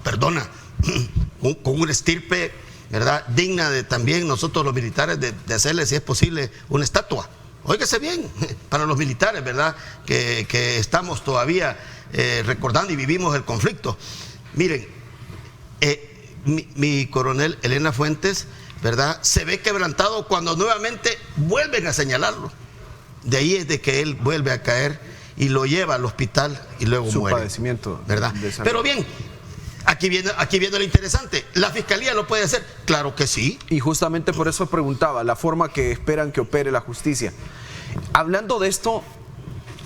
con un estirpe, ¿verdad? Digna de también nosotros los militares de hacerle, si es posible, una estatua. Óigase bien, para los militares, ¿verdad? Que estamos todavía recordando y vivimos el conflicto. Miren, mi coronel Elena Fuentes, ¿verdad? Se ve quebrantado cuando nuevamente vuelven a señalarlo. De ahí es de que él vuelve a caer y lo lleva al hospital y luego su muere. Padecimiento, ¿verdad? Pero bien, aquí viene lo interesante. ¿La Fiscalía lo puede hacer? Claro que sí. Y justamente por eso preguntaba, la forma que esperan que opere la justicia. Hablando de esto,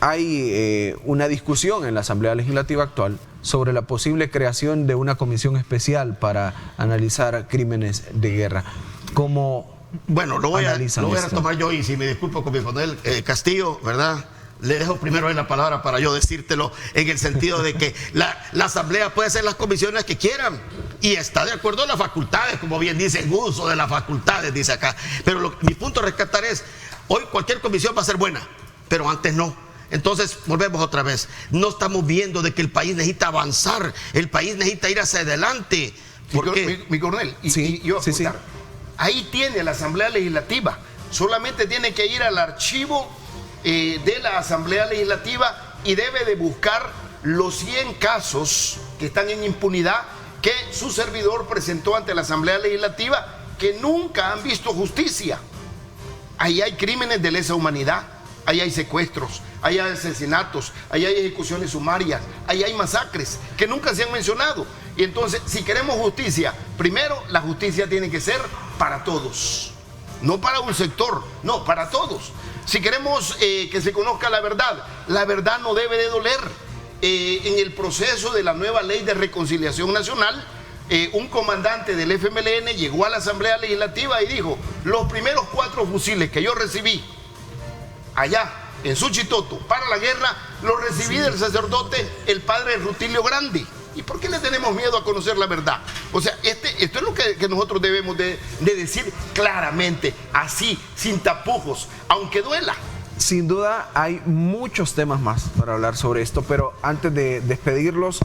hay una discusión en la Asamblea Legislativa actual sobre la posible creación de una comisión especial para analizar crímenes de guerra. ¿Cómo Bueno, lo voy a analizan esto? retomar yo, y si me disculpo con mi coronel Castillo, ¿verdad? Le dejo primero la palabra para yo decírtelo, en el sentido de que la Asamblea puede hacer las comisiones que quieran y está de acuerdo en las facultades, como bien dice, el uso de las facultades, dice acá. Pero mi punto a rescatar es, hoy cualquier comisión va a ser buena, pero antes no. Entonces, volvemos otra vez. No estamos viendo de que el país necesita avanzar, el país necesita ir hacia adelante. Mi coronel, y yo apuntar. Sí. Ahí tiene la Asamblea Legislativa. Solamente tiene que ir al archivo de la Asamblea Legislativa y debe de buscar los 100 casos que están en impunidad que su servidor presentó ante la Asamblea Legislativa, que nunca han visto justicia. Ahí hay crímenes de lesa humanidad, ahí hay secuestros, ahí hay asesinatos, ahí hay ejecuciones sumarias, ahí hay masacres que nunca se han mencionado. Y entonces, si queremos justicia, primero la justicia tiene que ser para todos, no para un sector, no, para todos. Si queremos que se conozca la verdad no debe de doler. En el proceso de la nueva ley de reconciliación nacional, un comandante del FMLN llegó a la Asamblea Legislativa y dijo: los primeros 4 fusiles que yo recibí allá en Suchitoto para la guerra, los recibí del sacerdote, el padre Rutilio Grande. ¿Y por qué le tenemos miedo a conocer la verdad? O sea, esto es lo que nosotros debemos de decir claramente, así, sin tapujos, aunque duela. Sin duda hay muchos temas más para hablar sobre esto, pero antes de despedirlos,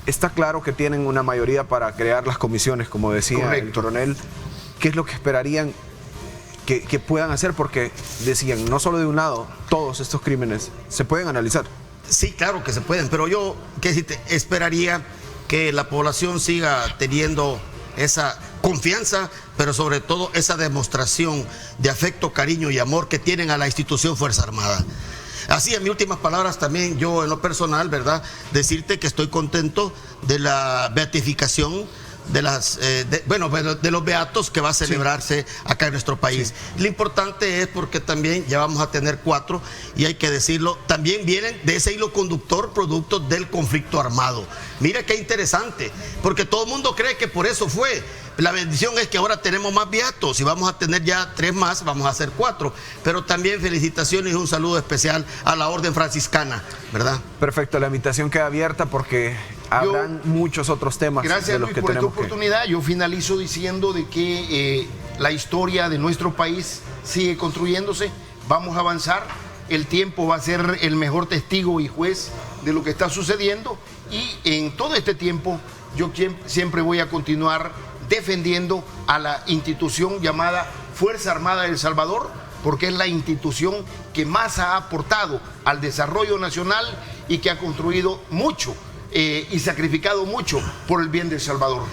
está claro que tienen una mayoría para crear las comisiones, como decía Correcto. el coronel. ¿Qué es lo que esperarían que puedan hacer? Porque decían, no solo de un lado, todos estos crímenes se pueden analizar. Sí, claro que se pueden, pero yo esperaría que la población siga teniendo esa confianza, pero sobre todo esa demostración de afecto, cariño y amor que tienen a la institución Fuerza Armada. Así, en mis últimas palabras también, yo en lo personal, ¿verdad?, decirte que estoy contento de la beatificación de los beatos que va a celebrarse acá en nuestro país. Lo importante es porque también ya vamos a tener 4, y hay que decirlo, también vienen de ese hilo conductor producto del conflicto armado. Mira qué interesante, porque todo el mundo cree que por eso fue. La bendición es que ahora tenemos más beatos y vamos a tener ya 3 más, vamos a hacer 4. Pero también felicitaciones y un saludo especial a la Orden Franciscana, ¿verdad? Perfecto, la invitación queda abierta porque habrán muchos otros temas. Gracias, Luis, por esta oportunidad. Yo finalizo diciendo de que la historia de nuestro país sigue construyéndose, vamos a avanzar, el tiempo va a ser el mejor testigo y juez de lo que está sucediendo, y en todo este tiempo yo siempre voy a continuar defendiendo a la institución llamada Fuerza Armada de El Salvador, porque es la institución que más ha aportado al desarrollo nacional y que ha construido mucho y sacrificado mucho por el bien de El Salvador.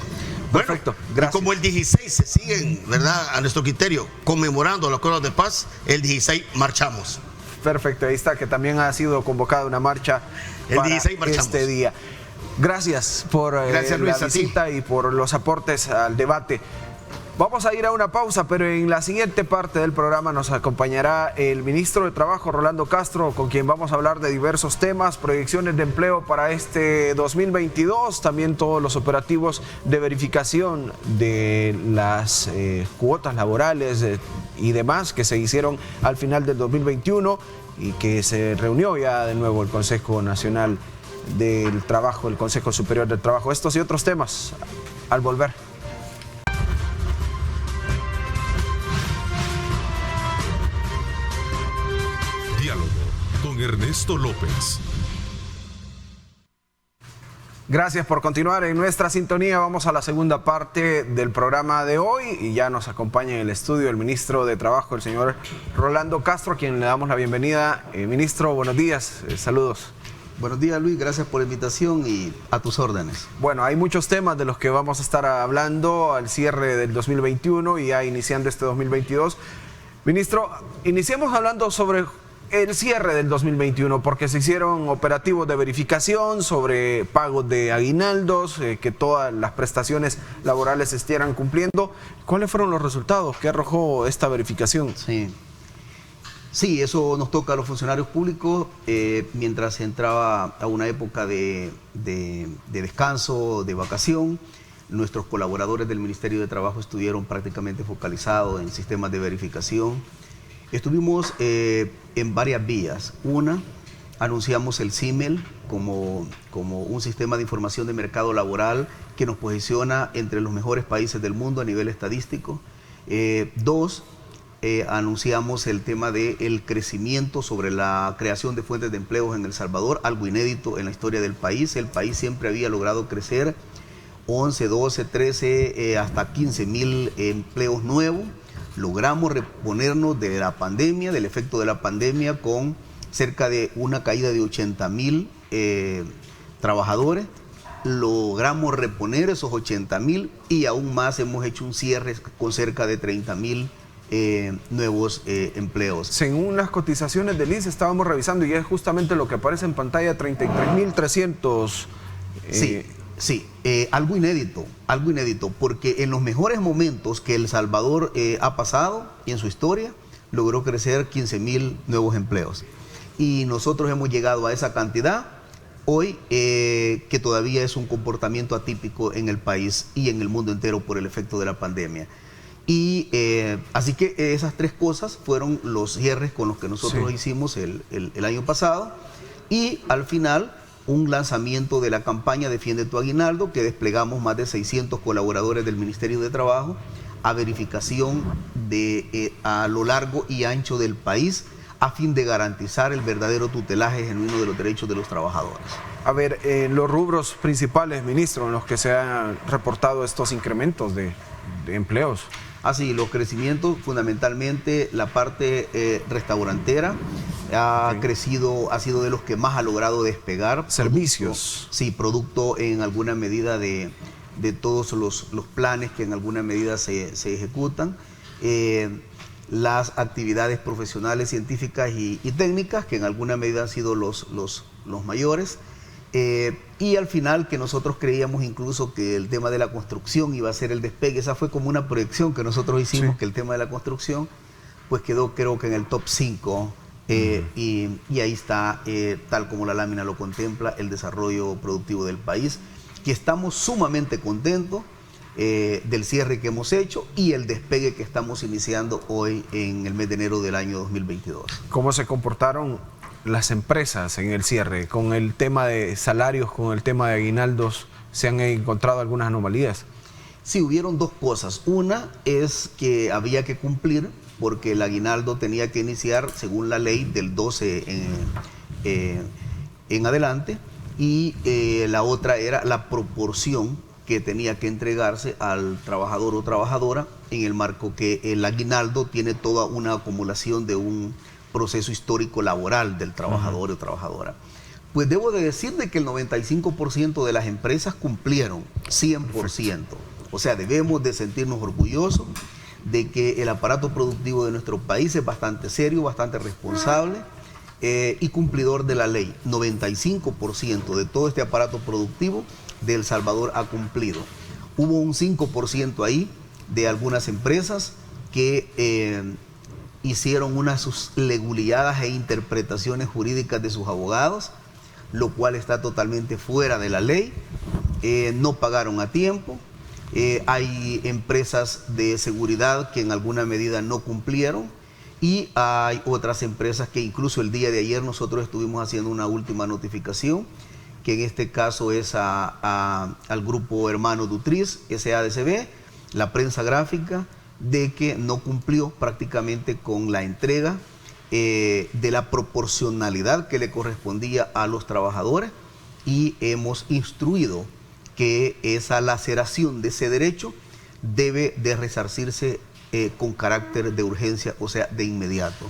Perfecto, gracias. Y como el 16 se siguen, ¿verdad?, a nuestro criterio, conmemorando los acuerdos de paz, el 16 marchamos. Perfecto, ahí está, que también ha sido convocada una marcha el para 16 marchamos. Este día. Gracias por Gracias, Luis, la visita y por los aportes al debate. Vamos a ir a una pausa, pero en la siguiente parte del programa nos acompañará el ministro de Trabajo, Rolando Castro, con quien vamos a hablar de diversos temas, proyecciones de empleo para este 2022, también todos los operativos de verificación de las cuotas laborales y demás que se hicieron al final del 2021 y que se reunió ya de nuevo el Consejo Nacional del Trabajo, el Consejo Superior del Trabajo. Estos y otros temas al volver. Diálogo con Ernesto López. Gracias por continuar en nuestra sintonía. Vamos a la segunda parte del programa de hoy y ya nos acompaña en el estudio el ministro de Trabajo, el señor Rolando Castro, a quien le damos la bienvenida. Ministro, buenos días, saludos. Buenos días, Luis, gracias por la invitación y a tus órdenes. Bueno, hay muchos temas de los que vamos a estar hablando al cierre del 2021 y ya iniciando este 2022. Ministro, iniciemos hablando sobre el cierre del 2021, porque se hicieron operativos de verificación sobre pagos de aguinaldos, que todas las prestaciones laborales se estuvieran cumpliendo. ¿Cuáles fueron los resultados que arrojó esta verificación? Sí, eso nos toca a los funcionarios públicos mientras se entraba a una época de descanso, de vacación. Nuestros colaboradores del Ministerio de Trabajo estuvieron prácticamente focalizados en sistemas de verificación. Estuvimos en varias vías. Una, anunciamos el CIMEL como un sistema de información de mercado laboral que nos posiciona entre los mejores países del mundo a nivel estadístico. Dos, anunciamos el tema del crecimiento sobre la creación de fuentes de empleos en El Salvador, algo inédito en la historia del país. El país siempre había logrado crecer 11, 12, 13, hasta 15,000 empleos nuevos. Logramos reponernos de la pandemia, del efecto de la pandemia, con cerca de una caída de 80,000 trabajadores. Logramos reponer esos 80,000 y aún más hemos hecho un cierre con cerca de 30,000 nuevos empleos. Según las cotizaciones del INSS estábamos revisando y es justamente lo que aparece en pantalla, 33,300. Sí, algo inédito, porque en los mejores momentos que El Salvador ha pasado en su historia, logró crecer 15,000 nuevos empleos. Y nosotros hemos llegado a esa cantidad hoy, que todavía es un comportamiento atípico en el país y en el mundo entero por el efecto de la pandemia. Y así que esas tres cosas fueron los cierres con los que nosotros hicimos el año pasado. Y al final, un lanzamiento de la campaña Defiende tu Aguinaldo, que desplegamos más de 600 colaboradores del Ministerio de Trabajo a verificación a lo largo y ancho del país, a fin de garantizar el verdadero tutelaje genuino de los derechos de los trabajadores. A ver, los rubros principales, ministro, en los que se han reportado estos incrementos de empleos. Así, los crecimientos, fundamentalmente la parte restaurantera ha crecido, ha sido de los que más ha logrado despegar. Servicios. Producto en alguna medida de todos los planes que en alguna medida se ejecutan. Las actividades profesionales, científicas y técnicas, que en alguna medida han sido los mayores. Y al final, que nosotros creíamos incluso que el tema de la construcción iba a ser el despegue. Esa fue como una proyección que nosotros hicimos, que el tema de la construcción pues quedó, creo que en el top 5, y ahí está, tal como la lámina lo contempla, el desarrollo productivo del país, que estamos sumamente contentos del cierre que hemos hecho y el despegue que estamos iniciando hoy en el mes de enero del año 2022. ¿Cómo se comportaron las empresas en el cierre? Con el tema de salarios, con el tema de aguinaldos, ¿se han encontrado algunas anomalías? Sí, hubieron dos cosas. Una es que había que cumplir, porque el aguinaldo tenía que iniciar según la ley del 12 en adelante, y la otra era la proporción que tenía que entregarse al trabajador o trabajadora, en el marco que el aguinaldo tiene toda una acumulación de un proceso histórico laboral del trabajador o trabajadora. Pues debo de decir de que el 95% de las empresas cumplieron 100%. O sea, debemos de sentirnos orgullosos de que el aparato productivo de nuestro país es bastante serio, bastante responsable y cumplidor de la ley. 95% de todo este aparato productivo de El Salvador ha cumplido. Hubo un 5% ahí de algunas empresas que hicieron unas sus leguleadas e interpretaciones jurídicas de sus abogados, lo cual está totalmente fuera de la ley. No pagaron a tiempo. Hay empresas de seguridad que en alguna medida no cumplieron, y hay otras empresas que incluso el día de ayer nosotros estuvimos haciendo una última notificación, que en este caso es al grupo hermano Dutriz, SADCB, la prensa gráfica, de que no cumplió prácticamente con la entrega de la proporcionalidad que le correspondía a los trabajadores, y hemos instruido que esa laceración de ese derecho debe de resarcirse con carácter de urgencia, o sea, de inmediato.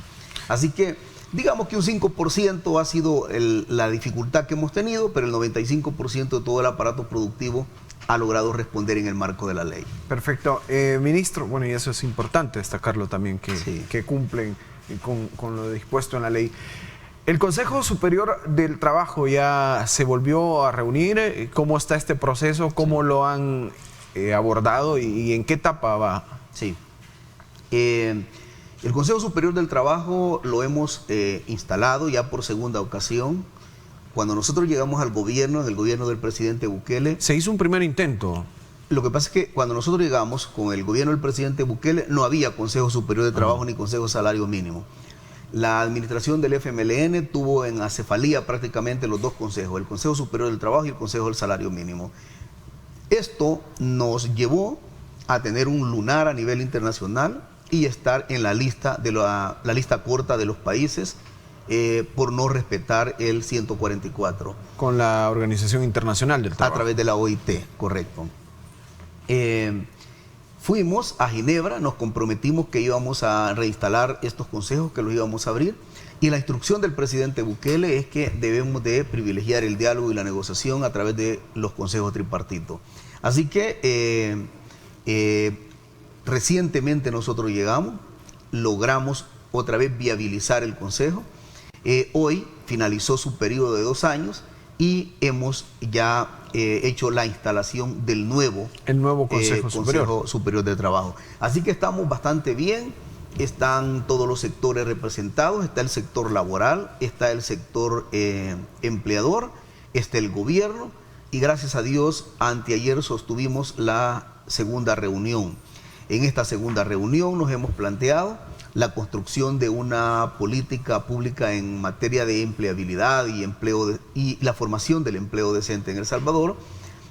Así que digamos que un 5% ha sido la dificultad que hemos tenido, pero el 95% de todo el aparato productivo ha logrado responder en el marco de la ley. Perfecto. Ministro, bueno, y eso es importante destacarlo también, que cumplen con lo dispuesto en la ley. ¿El Consejo Superior del Trabajo ya se volvió a reunir? ¿Cómo está este proceso? ¿Cómo lo han abordado y en qué etapa va? Sí. El Consejo Superior del Trabajo lo hemos instalado ya por segunda ocasión. Cuando nosotros llegamos al gobierno, en el gobierno del presidente Bukele... Se hizo un primer intento. Lo que pasa es que cuando nosotros llegamos con el gobierno del presidente Bukele, no había Consejo Superior de Trabajo ni Consejo de Salario Mínimo. La administración del FMLN tuvo en acefalía prácticamente los dos consejos, el Consejo Superior del Trabajo y el Consejo del Salario Mínimo. Esto nos llevó a tener un lunar a nivel internacional y estar en la lista la lista corta de los países por no respetar el 144. Con la Organización Internacional del Trabajo. A través de la OIT, correcto. Fuimos a Ginebra, nos comprometimos que íbamos a reinstalar estos consejos, que los íbamos a abrir, y la instrucción del presidente Bukele es que debemos de privilegiar el diálogo y la negociación a través de los consejos tripartitos. Así que recientemente nosotros logramos otra vez viabilizar el consejo. Hoy finalizó su periodo de 2 años y hemos ya hecho la instalación del nuevo Consejo Superior de Trabajo. Así que estamos bastante bien, están todos los sectores representados, está el sector laboral, está el sector empleador, está el gobierno, y gracias a Dios anteayer sostuvimos la segunda reunión. En esta segunda reunión nos hemos planteado la construcción de una política pública en materia de empleabilidad y la formación del empleo decente en El Salvador,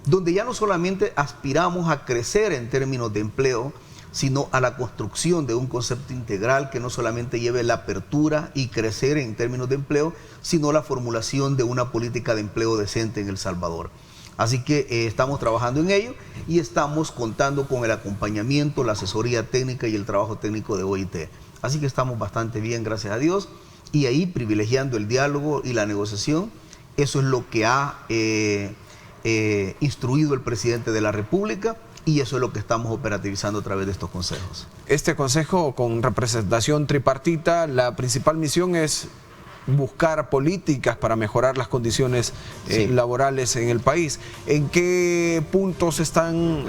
donde ya no solamente aspiramos a crecer en términos de empleo, sino a la construcción de un concepto integral que no solamente lleve la apertura y crecer en términos de empleo, sino la formulación de una política de empleo decente en El Salvador. Así que estamos trabajando en ello y estamos contando con el acompañamiento, la asesoría técnica y el trabajo técnico de OIT. Así que estamos bastante bien, gracias a Dios, y ahí privilegiando el diálogo y la negociación. Eso es lo que ha instruido el presidente de la República, y eso es lo que estamos operativizando a través de estos consejos. Este consejo con representación tripartita, la principal misión es buscar políticas para mejorar las condiciones laborales en el país. ¿En qué puntos están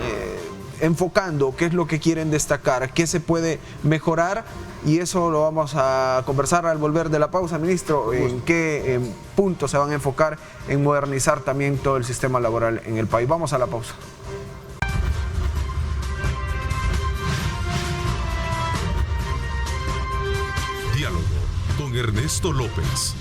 enfocando? ¿Qué es lo que quieren destacar? ¿Qué se puede mejorar? Y eso lo vamos a conversar al volver de la pausa, ministro. ¿En qué puntos se van a enfocar en modernizar también todo el sistema laboral en el país? Vamos a la pausa. Diálogo con Ernesto López.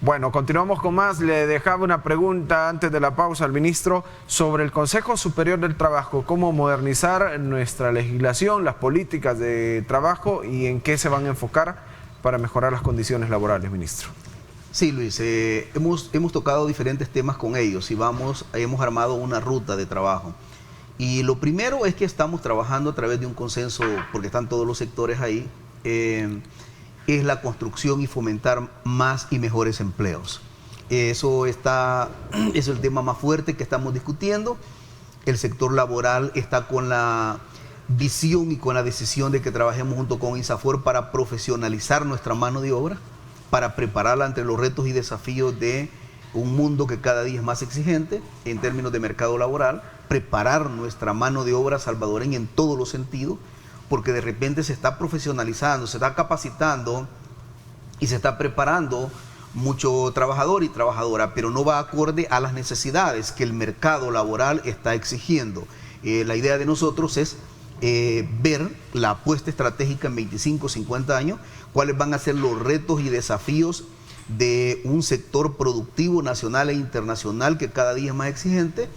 Bueno, continuamos con más. Le dejaba una pregunta antes de la pausa al ministro sobre el Consejo Superior del Trabajo, cómo modernizar nuestra legislación, las políticas de trabajo y en qué se van a enfocar para mejorar las condiciones laborales, ministro. Sí, Luis, hemos tocado diferentes temas con ellos y hemos armado una ruta de trabajo. Y lo primero es que estamos trabajando a través de un consenso, porque están todos los sectores ahí, es la construcción y fomentar más y mejores empleos. Eso es el tema más fuerte que estamos discutiendo. El sector laboral está con la visión y con la decisión de que trabajemos junto con INSAFOR para profesionalizar nuestra mano de obra, para prepararla ante los retos y desafíos de un mundo que cada día es más exigente en términos de mercado laboral, preparar nuestra mano de obra salvadoreña en todos los sentidos, porque de repente se está profesionalizando, se está capacitando y se está preparando mucho trabajador y trabajadora, pero no va acorde a las necesidades que el mercado laboral está exigiendo. La idea de nosotros es ver la apuesta estratégica en 25, 50 años, cuáles van a ser los retos y desafíos de un sector productivo nacional e internacional que cada día es más exigente,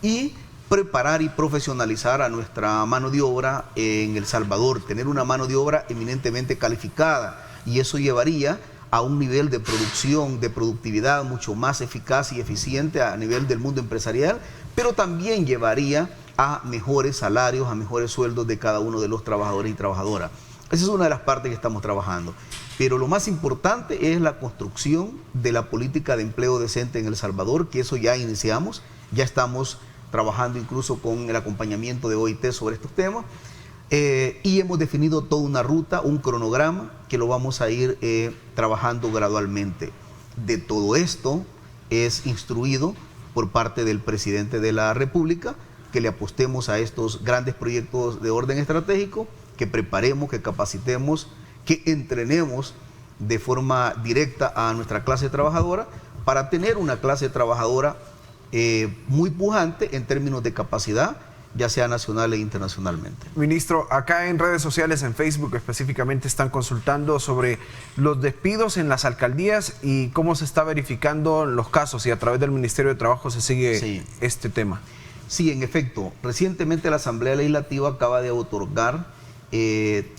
y preparar y profesionalizar a nuestra mano de obra en El Salvador, tener una mano de obra eminentemente calificada, y eso llevaría a un nivel de producción, de productividad mucho más eficaz y eficiente a nivel del mundo empresarial, pero también llevaría a mejores salarios, a mejores sueldos de cada uno de los trabajadores y trabajadoras. Esa es una de las partes que estamos trabajando. Pero lo más importante es la construcción de la política de empleo decente en El Salvador, que eso ya iniciamos, ya estamos trabajando incluso con el acompañamiento de OIT sobre estos temas, y hemos definido toda una ruta, un cronograma que lo vamos a ir trabajando gradualmente. De todo esto es instruido por parte del presidente de la República que le apostemos a estos grandes proyectos de orden estratégico, que preparemos, que capacitemos, que entrenemos de forma directa a nuestra clase trabajadora para tener una clase trabajadora muy pujante en términos de capacidad, ya sea nacional e internacionalmente. Ministro, acá en redes sociales, en Facebook específicamente, están consultando sobre los despidos en las alcaldías y cómo se está verificando los casos, y a través del Ministerio de Trabajo se sigue este tema. Sí, en efecto, recientemente la Asamblea Legislativa acaba de otorgar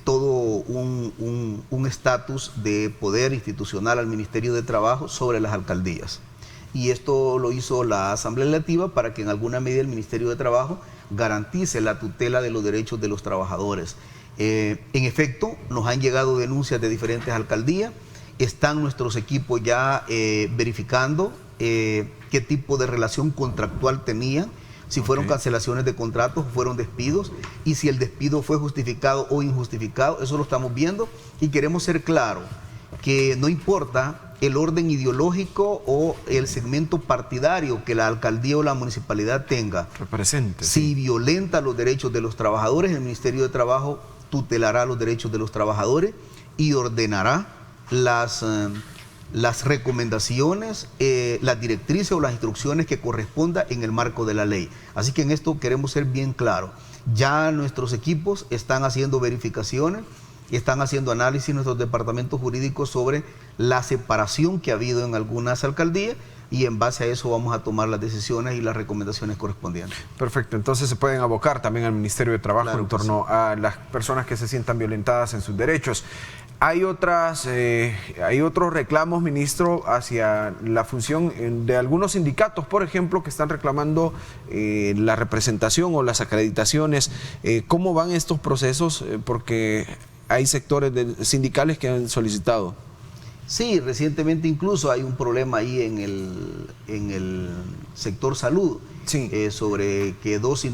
todo un estatus de poder institucional al Ministerio de Trabajo sobre las alcaldías. Y esto lo hizo la Asamblea Legislativa para que en alguna medida el Ministerio de Trabajo garantice la tutela de los derechos de los trabajadores. En efecto, nos han llegado denuncias de diferentes alcaldías, están nuestros equipos ya verificando qué tipo de relación contractual tenían, si fueron cancelaciones de contratos, fueron despidos, y si el despido fue justificado o injustificado. Eso lo estamos viendo, y queremos ser claros que no importa el orden ideológico o el segmento partidario que la alcaldía o la municipalidad tenga, represente, si violenta los derechos de los trabajadores, el Ministerio de Trabajo tutelará los derechos de los trabajadores y ordenará las recomendaciones, las directrices o las instrucciones que corresponda en el marco de la ley. Así que en esto queremos ser bien claros. Ya nuestros equipos están haciendo verificaciones, están haciendo análisis nuestros departamentos jurídicos sobre la separación que ha habido en algunas alcaldías, y en base a eso vamos a tomar las decisiones y las recomendaciones correspondientes. Perfecto, entonces se pueden abocar también al Ministerio de Trabajo, claro, en torno a las personas que se sientan violentadas en sus derechos. Hay otros reclamos, ministro, hacia la función de algunos sindicatos, por ejemplo, que están reclamando la representación o las acreditaciones. ¿Cómo van estos procesos? Porque hay sectores sindicales que han solicitado. Sí, recientemente incluso hay un problema ahí en el sector salud, sobre que dos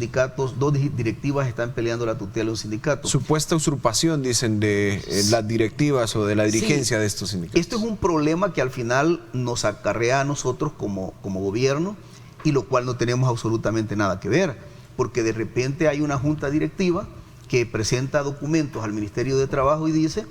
directivas están peleando la tutela de un sindicato. Supuesta usurpación, dicen, de las directivas o de la dirigencia de estos sindicatos. Esto es un problema que al final nos acarrea a nosotros como gobierno, y lo cual no tenemos absolutamente nada que ver, porque de repente hay una junta directiva que presenta documentos al Ministerio de Trabajo y dice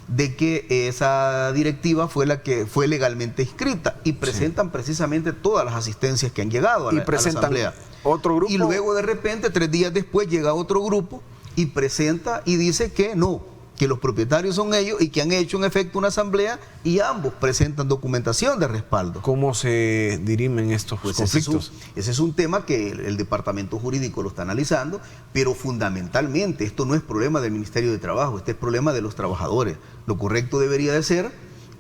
de que esa directiva fue la que fue legalmente inscrita, y presentan precisamente todas las asistencias que han llegado a la asamblea. Otro grupo. Y luego de repente, 3 días después, llega otro grupo y presenta y dice que no, que los propietarios son ellos y que han hecho en efecto una asamblea, y ambos presentan documentación de respaldo. ¿Cómo se dirimen estos conflictos? Ese es un tema que el departamento jurídico lo está analizando, pero fundamentalmente esto no es problema del Ministerio de Trabajo, este es problema de los trabajadores. Lo correcto debería de ser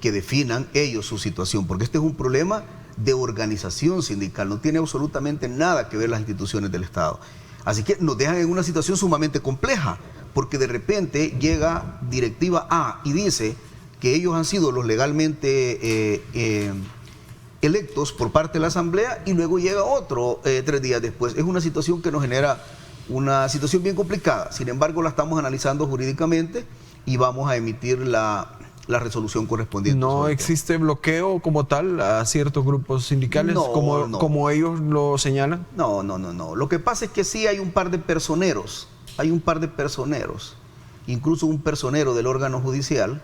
que definan ellos su situación, porque este es un problema de organización sindical, no tiene absolutamente nada que ver las instituciones del Estado. Así que nos dejan en una situación sumamente compleja, porque de repente llega directiva A y dice que ellos han sido los legalmente electos por parte de la Asamblea, y luego llega otro 3 días después. Es una situación que nos genera una situación bien complicada. Sin embargo, la estamos analizando jurídicamente y vamos a emitir la la resolución correspondiente. ¿No existe bloqueo como tal a ciertos grupos sindicales como ellos lo señalan? No. Lo que pasa es que sí hay un par de personeros, incluso un personero del órgano judicial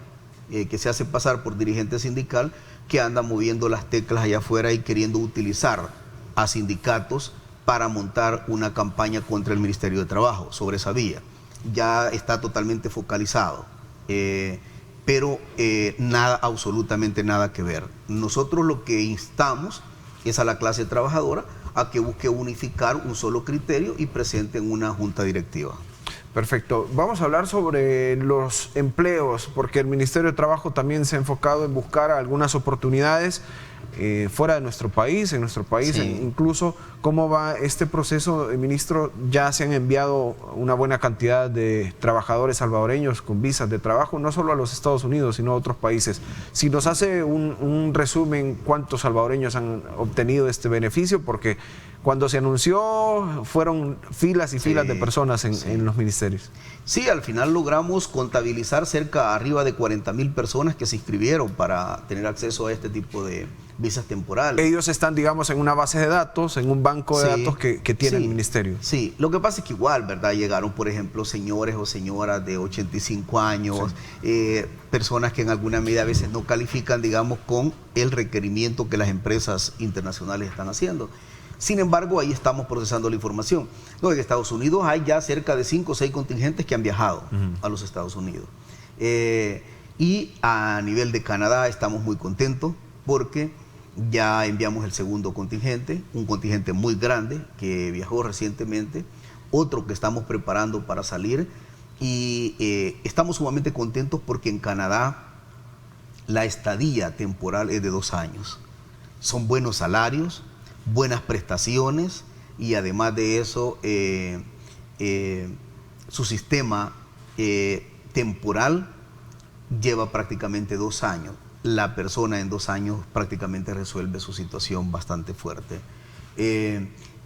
que se hace pasar por dirigente sindical, que anda moviendo las teclas allá afuera y queriendo utilizar a sindicatos para montar una campaña contra el Ministerio de Trabajo sobre esa vía. Ya está totalmente focalizado, pero nada, absolutamente nada que ver. Nosotros lo que instamos es a la clase trabajadora a que busque unificar un solo criterio y presenten una junta directiva. Perfecto. Vamos a hablar sobre los empleos, porque el Ministerio de Trabajo también se ha enfocado en buscar algunas oportunidades fuera de nuestro país, en nuestro país, Sí. Incluso cómo va este proceso, ministro. Ya se han enviado una buena cantidad de trabajadores salvadoreños con visas de trabajo, no solo a los Estados Unidos, sino a otros países. Si nos hace un resumen, ¿cuántos salvadoreños han obtenido este beneficio? Porque cuando se anunció fueron filas y filas de personas en los ministerios. Sí, al final logramos contabilizar arriba de 40,000 personas que se inscribieron para tener acceso a este tipo de visas temporales. Ellos están, digamos, en una base de datos, en un banco de datos que tiene el ministerio. Sí, lo que pasa es que igual, ¿verdad? Llegaron, por ejemplo, señores o señoras de 85 años, personas que en alguna medida a veces no califican, digamos, con el requerimiento que las empresas internacionales están haciendo. Sin embargo, ahí estamos procesando la información. No, en Estados Unidos hay ya cerca de 5 o 6 contingentes que han viajado a los Estados Unidos. Y a nivel de Canadá estamos muy contentos porque ya enviamos el segundo contingente, un contingente muy grande que viajó recientemente, otro que estamos preparando para salir, y estamos sumamente contentos porque en Canadá la estadía temporal es de 2 años. Son buenos salarios, buenas prestaciones, y además de eso su sistema temporal lleva prácticamente 2 años. La persona en 2 años prácticamente resuelve su situación bastante fuerte.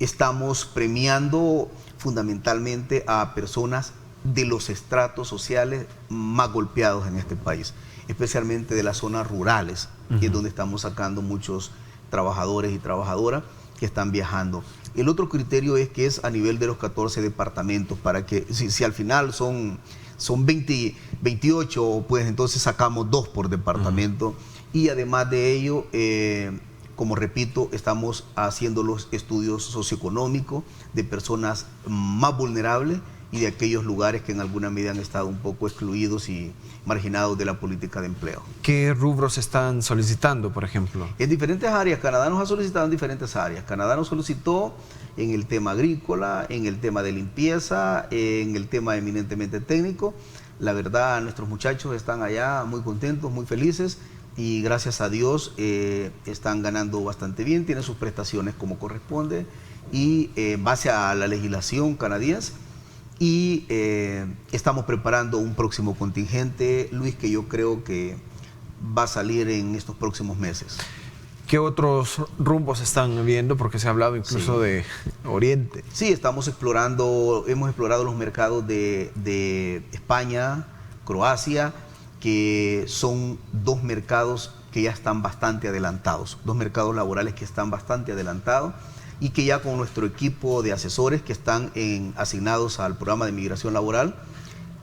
Estamos premiando fundamentalmente a personas de los estratos sociales más golpeados en este país, especialmente de las zonas rurales, que es donde estamos sacando muchos trabajadores y trabajadoras que están viajando. El otro criterio es que es a nivel de los 14 departamentos, para que si al final son 28, pues entonces sacamos 2 por departamento. Y además de ello, como repito, estamos haciendo los estudios socioeconómicos de personas más vulnerables y de aquellos lugares que en alguna medida han estado un poco excluidos y marginados de la política de empleo. ¿Qué rubros están solicitando, por ejemplo? En diferentes áreas. Canadá nos ha solicitado en diferentes áreas. Canadá nos solicitó en el tema agrícola, en el tema de limpieza, en el tema eminentemente técnico. La verdad, nuestros muchachos están allá muy contentos, muy felices, y gracias a Dios están ganando bastante bien, tienen sus prestaciones como corresponde, y en base a la legislación canadiense. Y estamos preparando un próximo contingente, Luis, que yo creo que va a salir en estos próximos meses. ¿Qué otros rumbos están viendo? Porque se ha hablado incluso de Oriente. Sí, hemos explorado los mercados de España, Croacia, que son 2 mercados que ya están bastante adelantados, 2 mercados laborales que están bastante adelantados, y que ya con nuestro equipo de asesores que están asignados al programa de migración laboral,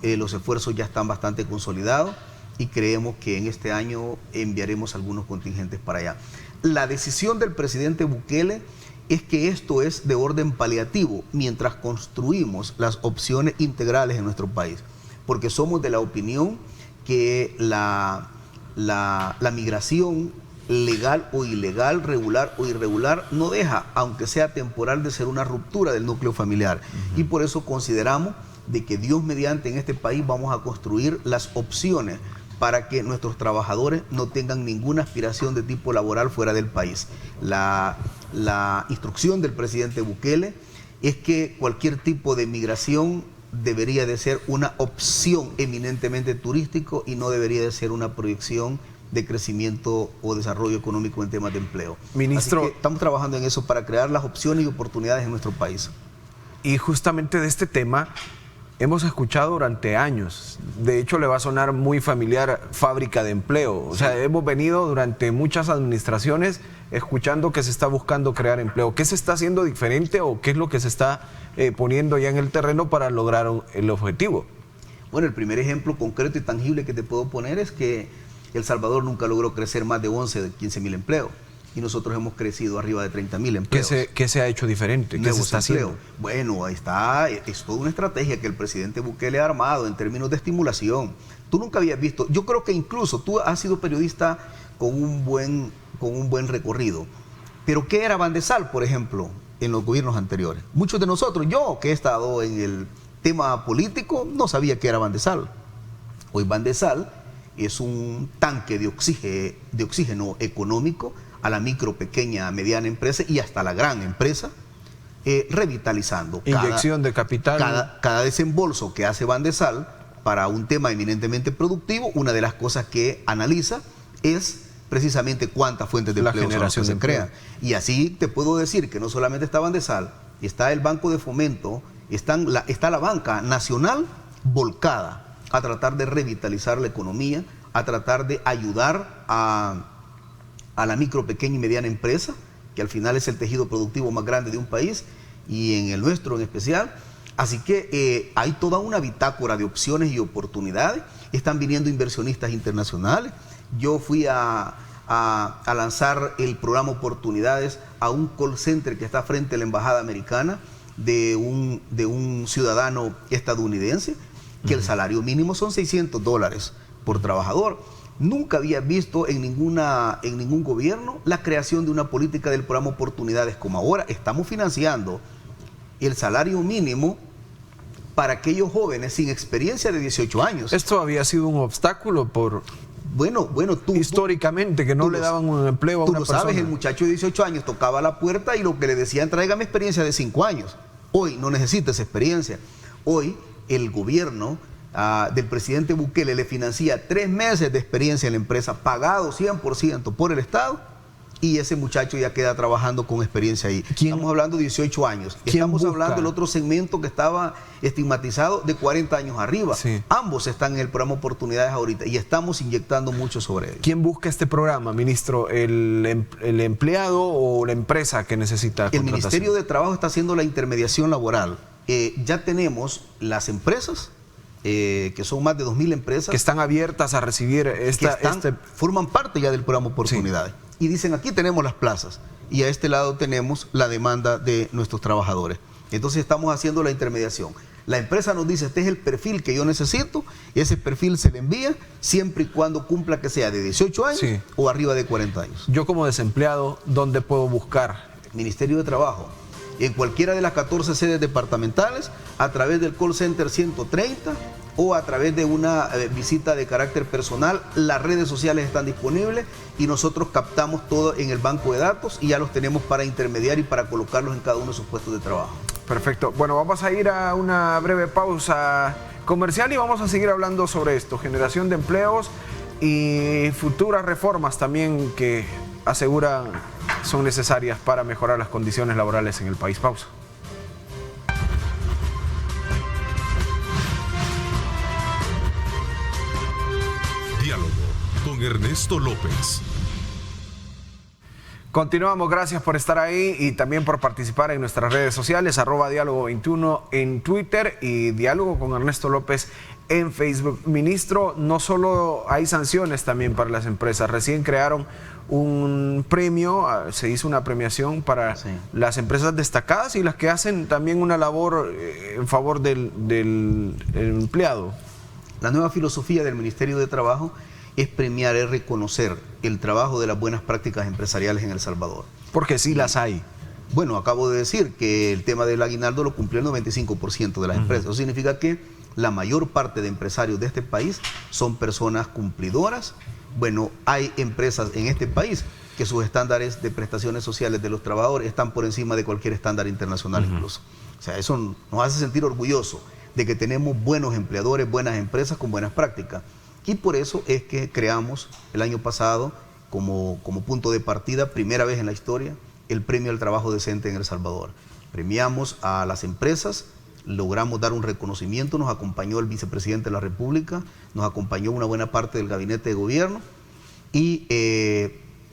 los esfuerzos ya están bastante consolidados, y creemos que en este año enviaremos algunos contingentes para allá. La decisión del presidente Bukele es que esto es de orden paliativo mientras construimos las opciones integrales en nuestro país, porque somos de la opinión que la migración legal o ilegal, regular o irregular, no deja, aunque sea temporal, de ser una ruptura del núcleo familiar. Y por eso consideramos de que Dios mediante en este país vamos a construir las opciones para que nuestros trabajadores no tengan ninguna aspiración de tipo laboral fuera del país. La instrucción del presidente Bukele es que cualquier tipo de migración debería de ser una opción eminentemente turístico y no debería de ser una proyección de crecimiento o desarrollo económico en temas de empleo. Ministro, así que estamos trabajando en eso para crear las opciones y oportunidades en nuestro país. Y justamente de este tema, hemos escuchado durante años. De hecho, le va a sonar muy familiar fábrica de empleo. O sea, hemos venido durante muchas administraciones escuchando que se está buscando crear empleo. ¿Qué se está haciendo diferente o qué es lo que se está poniendo ya en el terreno para lograr el objetivo? Bueno, el primer ejemplo concreto y tangible que te puedo poner es que El Salvador nunca logró crecer más de 11, de 15 mil empleos. Y nosotros hemos crecido arriba de 30.000 empleos. ¿Qué se ha hecho diferente? ¿Qué se está haciendo? Bueno, ahí está, es toda una estrategia que el presidente Bukele ha armado en términos de estimulación. Tú nunca habías visto, yo creo que incluso tú has sido periodista con un buen recorrido. Pero ¿qué era Bandesal, por ejemplo, en los gobiernos anteriores? Muchos de nosotros, yo que he estado en el tema político, no sabía qué era Bandesal. Hoy Bandesal es un tanque de oxígeno económico a la micro, pequeña, mediana empresa y hasta la gran empresa, revitalizando. Inyección de capital. Cada desembolso que hace Bandesal para un tema eminentemente productivo, una de las cosas que analiza es precisamente cuántas fuentes de empleo se crean. Y así te puedo decir que no solamente está Bandesal, está el Banco de Fomento, está la banca nacional volcada a tratar de revitalizar la economía, a tratar de ayudar a la micro, pequeña y mediana empresa, que al final es el tejido productivo más grande de un país, y en el nuestro en especial. Así que hay toda una bitácora de opciones y oportunidades. Están viniendo inversionistas internacionales. Yo fui a lanzar el programa Oportunidades a un call center que está frente a la Embajada Americana de un ciudadano estadounidense, que el salario mínimo son $600 por trabajador. Nunca había visto en ningún gobierno la creación de una política del programa Oportunidades como ahora. Estamos financiando el salario mínimo para aquellos jóvenes sin experiencia de 18 años. Esto había sido un obstáculo por... Bueno, históricamente, que no le daban un empleo a una persona. Tú lo sabes, el muchacho de 18 años tocaba la puerta y lo que le decían, tráigame experiencia de 5 años. Hoy no necesita esa experiencia. Hoy el gobierno del presidente Bukele le financia 3 meses de experiencia en la empresa, pagado 100% por el Estado, y ese muchacho ya queda trabajando con experiencia ahí. Estamos hablando de 18 años. Estamos hablando del otro segmento que estaba estigmatizado de 40 años arriba. Sí. Ambos están en el programa Oportunidades ahorita y estamos inyectando mucho sobre ello. ¿Quién busca este programa, ministro? ¿El empleado o la empresa que necesita contratación? El Ministerio de Trabajo está haciendo la intermediación laboral. Ya tenemos las empresas, que son más de 2.000 empresas. Que están abiertas a recibir forman parte ya del programa Oportunidades. Sí. Y dicen, aquí tenemos las plazas y a este lado tenemos la demanda de nuestros trabajadores. Entonces estamos haciendo la intermediación. La empresa nos dice, este es el perfil que yo necesito, y ese perfil se le envía siempre y cuando cumpla que sea de 18 años o arriba de 40 años. Yo como desempleado, ¿dónde puedo buscar? Ministerio de Trabajo. En cualquiera de las 14 sedes departamentales, a través del call center 130 o a través de una visita de carácter personal. Las redes sociales están disponibles y nosotros captamos todo en el banco de datos y ya los tenemos para intermediar y para colocarlos en cada uno de sus puestos de trabajo. Perfecto. Bueno, vamos a ir a una breve pausa comercial y vamos a seguir hablando sobre esto, generación de empleos y futuras reformas también que aseguran son necesarias para mejorar las condiciones laborales en el país. Pausa. Diálogo con Ernesto López. Continuamos, gracias por estar ahí y también por participar en nuestras redes sociales, @diálogo21 en Twitter y Diálogo con Ernesto López en Facebook. Ministro, no solo hay sanciones también para las empresas, recién crearon un premio, se hizo una premiación para las empresas destacadas y las que hacen también una labor en favor del empleado. La nueva filosofía del Ministerio de Trabajo es premiar, es reconocer el trabajo de las buenas prácticas empresariales en El Salvador. Porque sí las hay. Bueno, acabo de decir que el tema del aguinaldo lo cumplió el 95% de las empresas. Eso significa que la mayor parte de empresarios de este país son personas cumplidoras. Bueno, hay empresas en este país que sus estándares de prestaciones sociales de los trabajadores están por encima de cualquier estándar internacional incluso. O sea, eso nos hace sentir orgullosos de que tenemos buenos empleadores, buenas empresas con buenas prácticas. Y por eso es que creamos el año pasado como punto de partida, primera vez en la historia, el premio al trabajo decente en El Salvador. Premiamos a las empresas logramos dar un reconocimiento, nos acompañó el vicepresidente de la República, nos acompañó una buena parte del gabinete de gobierno y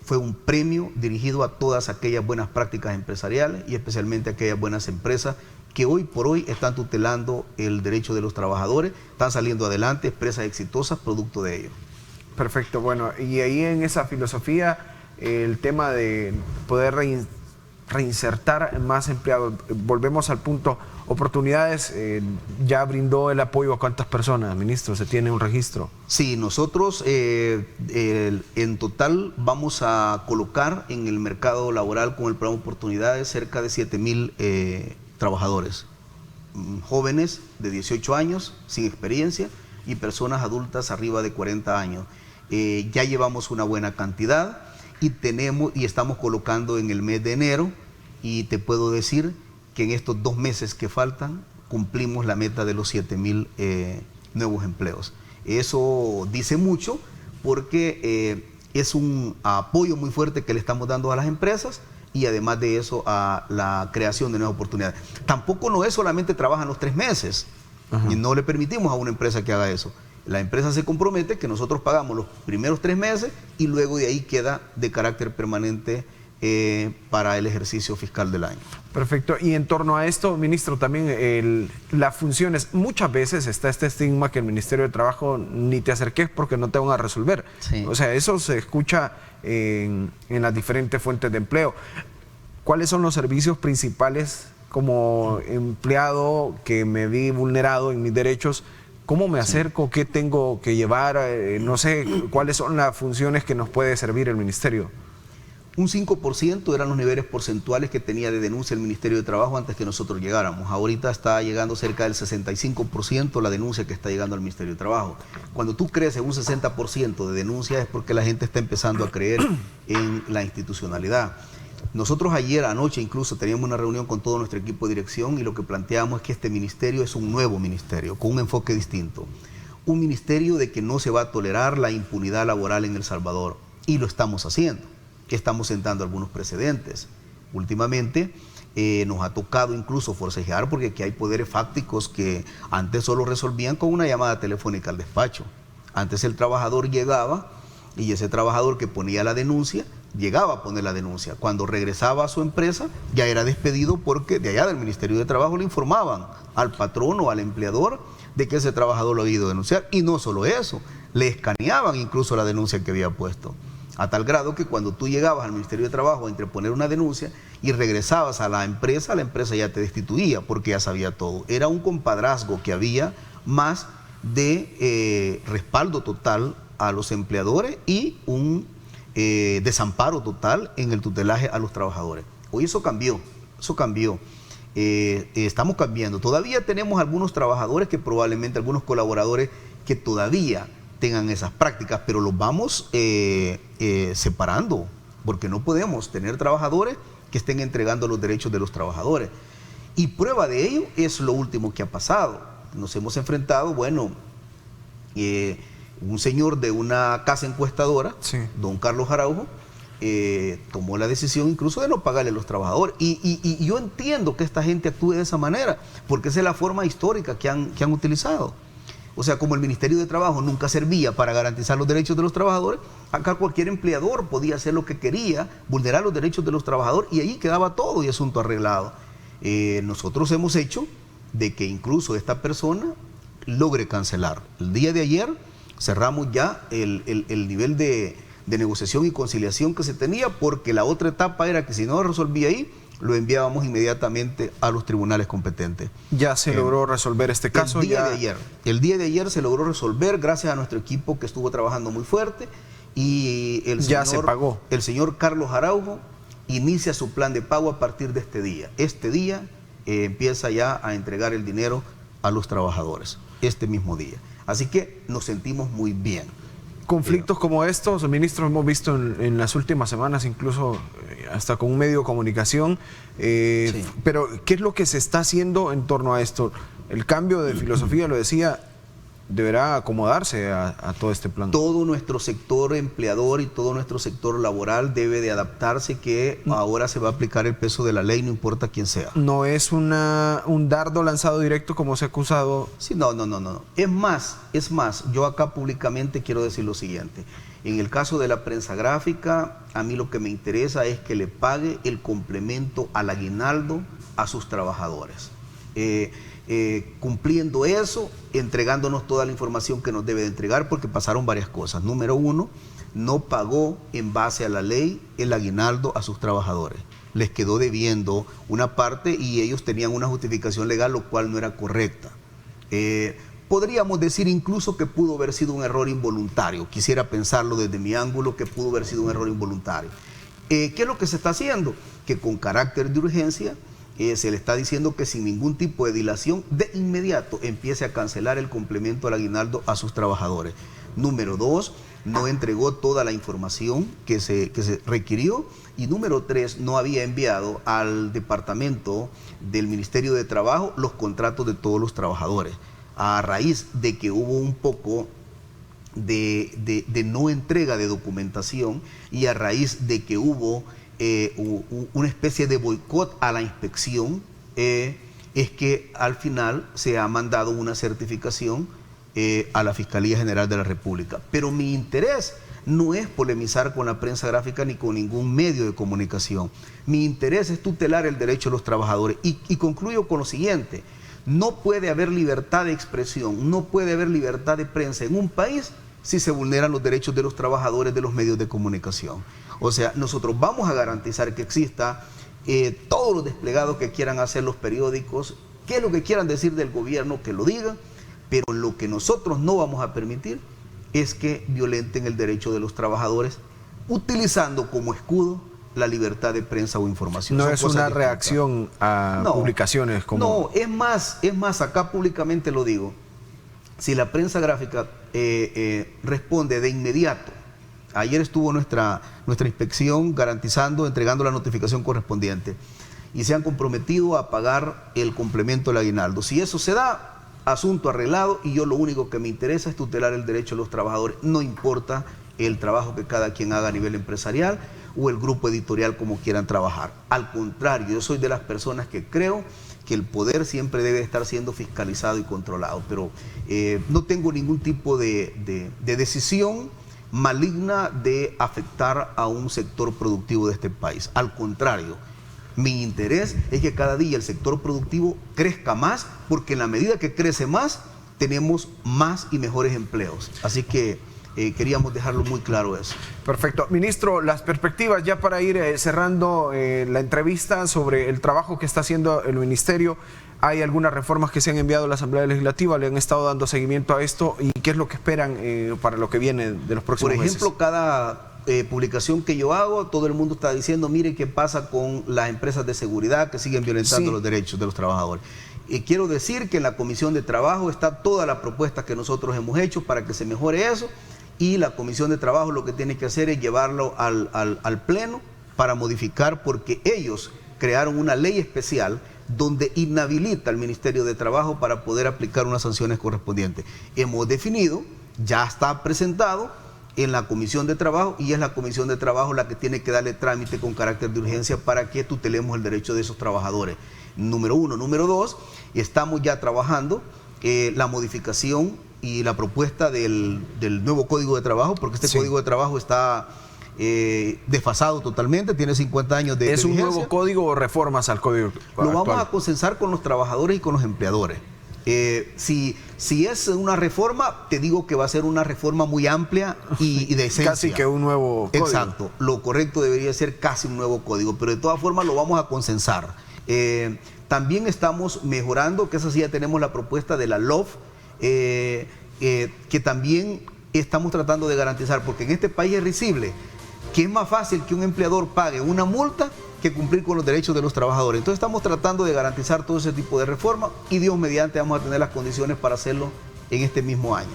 fue un premio dirigido a todas aquellas buenas prácticas empresariales y especialmente a aquellas buenas empresas que hoy por hoy están tutelando el derecho de los trabajadores, están saliendo adelante, empresas exitosas producto de ello. Perfecto, bueno, y ahí en esa filosofía, el tema de poder reinsertar más empleados, volvemos al punto, oportunidades, ¿ya brindó el apoyo a cuántas personas, ministro? ¿Se tiene un registro? Sí, nosotros en total vamos a colocar en el mercado laboral con el programa Oportunidades cerca de 7,000 trabajadores, jóvenes de 18 años, sin experiencia, y personas adultas arriba de 40 años. Ya llevamos una buena cantidad y estamos colocando en el mes de enero, y te puedo decir que en estos 2 meses que faltan cumplimos la meta de los 7,000 nuevos empleos. Eso dice mucho porque es un apoyo muy fuerte que le estamos dando a las empresas y además de eso a la creación de nuevas oportunidades. Tampoco no es solamente trabajan los 3 meses. Ajá. Y no le permitimos a una empresa que haga eso. La empresa se compromete que nosotros pagamos los primeros 3 meses y luego de ahí queda de carácter permanente para el ejercicio fiscal del año. Perfecto. Y en torno a esto, ministro, también las funciones, muchas veces está este estigma que el Ministerio de Trabajo ni te acerques porque no te van a resolver. Sí. O sea, eso se escucha en las diferentes fuentes de empleo. ¿Cuáles son los servicios principales como empleado que me vi vulnerado en mis derechos? ¿Cómo me acerco? ¿Qué tengo que llevar? No sé, ¿cuáles son las funciones que nos puede servir el Ministerio? Un 5% eran los niveles porcentuales que tenía de denuncia el Ministerio de Trabajo antes que nosotros llegáramos. Ahorita está llegando cerca del 65% la denuncia que está llegando al Ministerio de Trabajo. Cuando tú creces un 60% de denuncias es porque la gente está empezando a creer en la institucionalidad. Nosotros ayer anoche incluso teníamos una reunión con todo nuestro equipo de dirección y lo que planteamos es que este ministerio es un nuevo ministerio con un enfoque distinto. Un ministerio de que no se va a tolerar la impunidad laboral en El Salvador y lo estamos haciendo. Estamos sentando algunos precedentes. Últimamente nos ha tocado incluso forcejear porque aquí hay poderes fácticos que antes solo resolvían con una llamada telefónica al despacho. Antes el trabajador llegaba y ese trabajador que ponía la denuncia llegaba a poner la denuncia. Cuando regresaba a su empresa ya era despedido porque de allá del Ministerio de Trabajo le informaban al patrón o al empleador de que ese trabajador lo había ido a denunciar. Y no solo eso, le escaneaban incluso la denuncia que había puesto. A tal grado que cuando tú llegabas al Ministerio de Trabajo a interponer una denuncia y regresabas a la empresa ya te destituía porque ya sabía todo. Era un compadrazgo que había más de respaldo total a los empleadores y un desamparo total en el tutelaje a los trabajadores. Hoy eso cambió, estamos cambiando. Todavía tenemos algunos trabajadores que probablemente, algunos colaboradores que todavía tengan esas prácticas, pero los vamos separando, porque no podemos tener trabajadores que estén entregando los derechos de los trabajadores. Y prueba de ello es lo último que ha pasado. Nos hemos enfrentado, un señor de una casa encuestadora, sí, don Carlos Araujo, tomó la decisión incluso de no pagarle a los trabajadores. Y yo entiendo que esta gente actúe de esa manera, porque esa es la forma histórica que han utilizado. O sea, como el Ministerio de Trabajo nunca servía para garantizar los derechos de los trabajadores, acá cualquier empleador podía hacer lo que quería, vulnerar los derechos de los trabajadores, y ahí quedaba todo y asunto arreglado. Nosotros hemos hecho de que incluso esta persona logre cancelar. El día de ayer cerramos ya el nivel de negociación y conciliación que se tenía, porque la otra etapa era que si no resolvía ahí, lo enviábamos inmediatamente a los tribunales competentes. ¿Ya se logró resolver este caso? El día de ayer se logró resolver gracias a nuestro equipo que estuvo trabajando muy fuerte y se pagó. El señor Carlos Araujo inicia su plan de pago a partir de este día. Este día empieza ya a entregar el dinero a los trabajadores, este mismo día. Así que nos sentimos muy bien. Conflictos como estos, ministro, hemos visto en las últimas semanas, incluso hasta con un medio de comunicación, sí. Pero ¿qué es lo que se está haciendo en torno a esto? El cambio de filosofía, lo decía, deberá acomodarse a todo este plan. Todo nuestro sector empleador y todo nuestro sector laboral debe de adaptarse, que ahora se va a aplicar el peso de la ley, no importa quién sea. No es un dardo lanzado directo como se ha acusado. Sí, no. Es más, yo acá públicamente quiero decir lo siguiente. En el caso de la prensa gráfica, a mí lo que me interesa es que le pague el complemento al aguinaldo a sus trabajadores. Cumpliendo eso, entregándonos toda la información que nos debe de entregar, porque pasaron varias cosas. Número uno, no pagó en base a la ley el aguinaldo a sus trabajadores. Les quedó debiendo una parte y ellos tenían una justificación legal, lo cual no era correcta. Podríamos decir incluso que pudo haber sido un error involuntario. Quisiera pensarlo desde mi ángulo, que pudo haber sido un error involuntario. ¿Qué es lo que se está haciendo? Que con carácter de urgencia se le está diciendo que sin ningún tipo de dilación, de inmediato empiece a cancelar el complemento al aguinaldo a sus trabajadores. Número dos, no entregó toda la información que se requirió. Y número tres, no había enviado al departamento del Ministerio de Trabajo los contratos de todos los trabajadores. A raíz de que hubo un poco de no entrega de documentación y a raíz de que hubo una especie de boicot a la inspección, es que al final se ha mandado una certificación a la Fiscalía General de la República. Pero mi interés no es polemizar con la prensa gráfica ni con ningún medio de comunicación. Mi interés es tutelar el derecho de los trabajadores. Y concluyo con lo siguiente: no puede haber libertad de expresión, no puede haber libertad de prensa en un país si se vulneran los derechos de los trabajadores de los medios de comunicación. O sea, nosotros vamos a garantizar que exista todos los desplegados que quieran hacer los periódicos, qué es lo que quieran decir del gobierno, que lo digan, pero lo que nosotros no vamos a permitir es que violenten el derecho de los trabajadores utilizando como escudo la libertad de prensa o información. No es una reacción a publicaciones como... No, es más, acá públicamente lo digo. Si la prensa gráfica responde de inmediato, ayer estuvo nuestra inspección garantizando, entregando la notificación correspondiente, y se han comprometido a pagar el complemento del aguinaldo. Si eso se da, asunto arreglado, y yo lo único que me interesa es tutelar el derecho de los trabajadores. No importa el trabajo que cada quien haga a nivel empresarial o el grupo editorial como quieran trabajar. Al contrario, yo soy de las personas que creo que el poder siempre debe estar siendo fiscalizado y controlado, pero no tengo ningún tipo de decisión maligna de afectar a un sector productivo de este país. Al contrario, mi interés es que cada día el sector productivo crezca más, porque en la medida que crece más, tenemos más y mejores empleos. Así que queríamos dejarlo muy claro eso. Perfecto. Ministro, las perspectivas ya para ir cerrando la entrevista sobre el trabajo que está haciendo el Ministerio. ¿Hay algunas reformas que se han enviado a la Asamblea Legislativa? ¿Le han estado dando seguimiento a esto? ¿Y qué es lo que esperan para lo que viene de los próximos meses? Por ejemplo, cada publicación que yo hago, todo el mundo está diciendo, mire qué pasa con las empresas de seguridad que siguen violentando los derechos de los trabajadores. Quiero decir que en la Comisión de Trabajo está toda la propuesta que nosotros hemos hecho para que se mejore eso, y la Comisión de Trabajo lo que tiene que hacer es llevarlo al Pleno para modificar, porque ellos crearon una ley especial donde inhabilita al Ministerio de Trabajo para poder aplicar unas sanciones correspondientes. Hemos definido, ya está presentado en la Comisión de Trabajo, y es la Comisión de Trabajo la que tiene que darle trámite con carácter de urgencia para que tutelemos el derecho de esos trabajadores. Número uno. Número dos, estamos ya trabajando la modificación y la propuesta del nuevo Código de Trabajo, porque este Código de Trabajo está desfasado totalmente, tiene 50 años de vigencia. ¿Es un nuevo código o reformas al código actual? Lo vamos a consensar con los trabajadores y con los empleadores. Si es una reforma, te digo que va a ser una reforma muy amplia y de esencia. Casi que un nuevo código. Exacto. Lo correcto debería ser casi un nuevo código, pero de todas formas lo vamos a consensar. También estamos mejorando, que esa sí ya tenemos la propuesta de la LOF, que también estamos tratando de garantizar, porque en este país es risible que es más fácil que un empleador pague una multa que cumplir con los derechos de los trabajadores. Entonces estamos tratando de garantizar todo ese tipo de reforma, y Dios mediante vamos a tener las condiciones para hacerlo en este mismo año.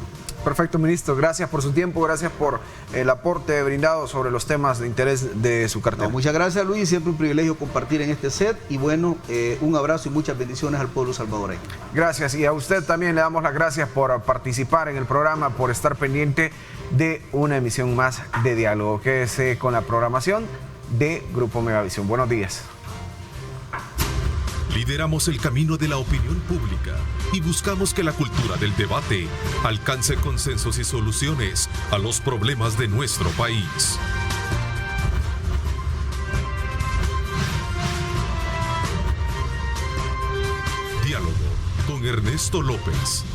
Perfecto, ministro. Gracias por su tiempo, gracias por el aporte brindado sobre los temas de interés de su cartera. No, muchas gracias, Luis. Siempre un privilegio compartir en este set. Y bueno, un abrazo y muchas bendiciones al pueblo salvadoreño. Gracias. Y a usted también le damos las gracias por participar en el programa, por estar pendiente de una emisión más de Diálogo. Quédese con la programación de Grupo Megavisión. Buenos días. Lideramos el camino de la opinión pública y buscamos que la cultura del debate alcance consensos y soluciones a los problemas de nuestro país. Diálogo con Ernesto López.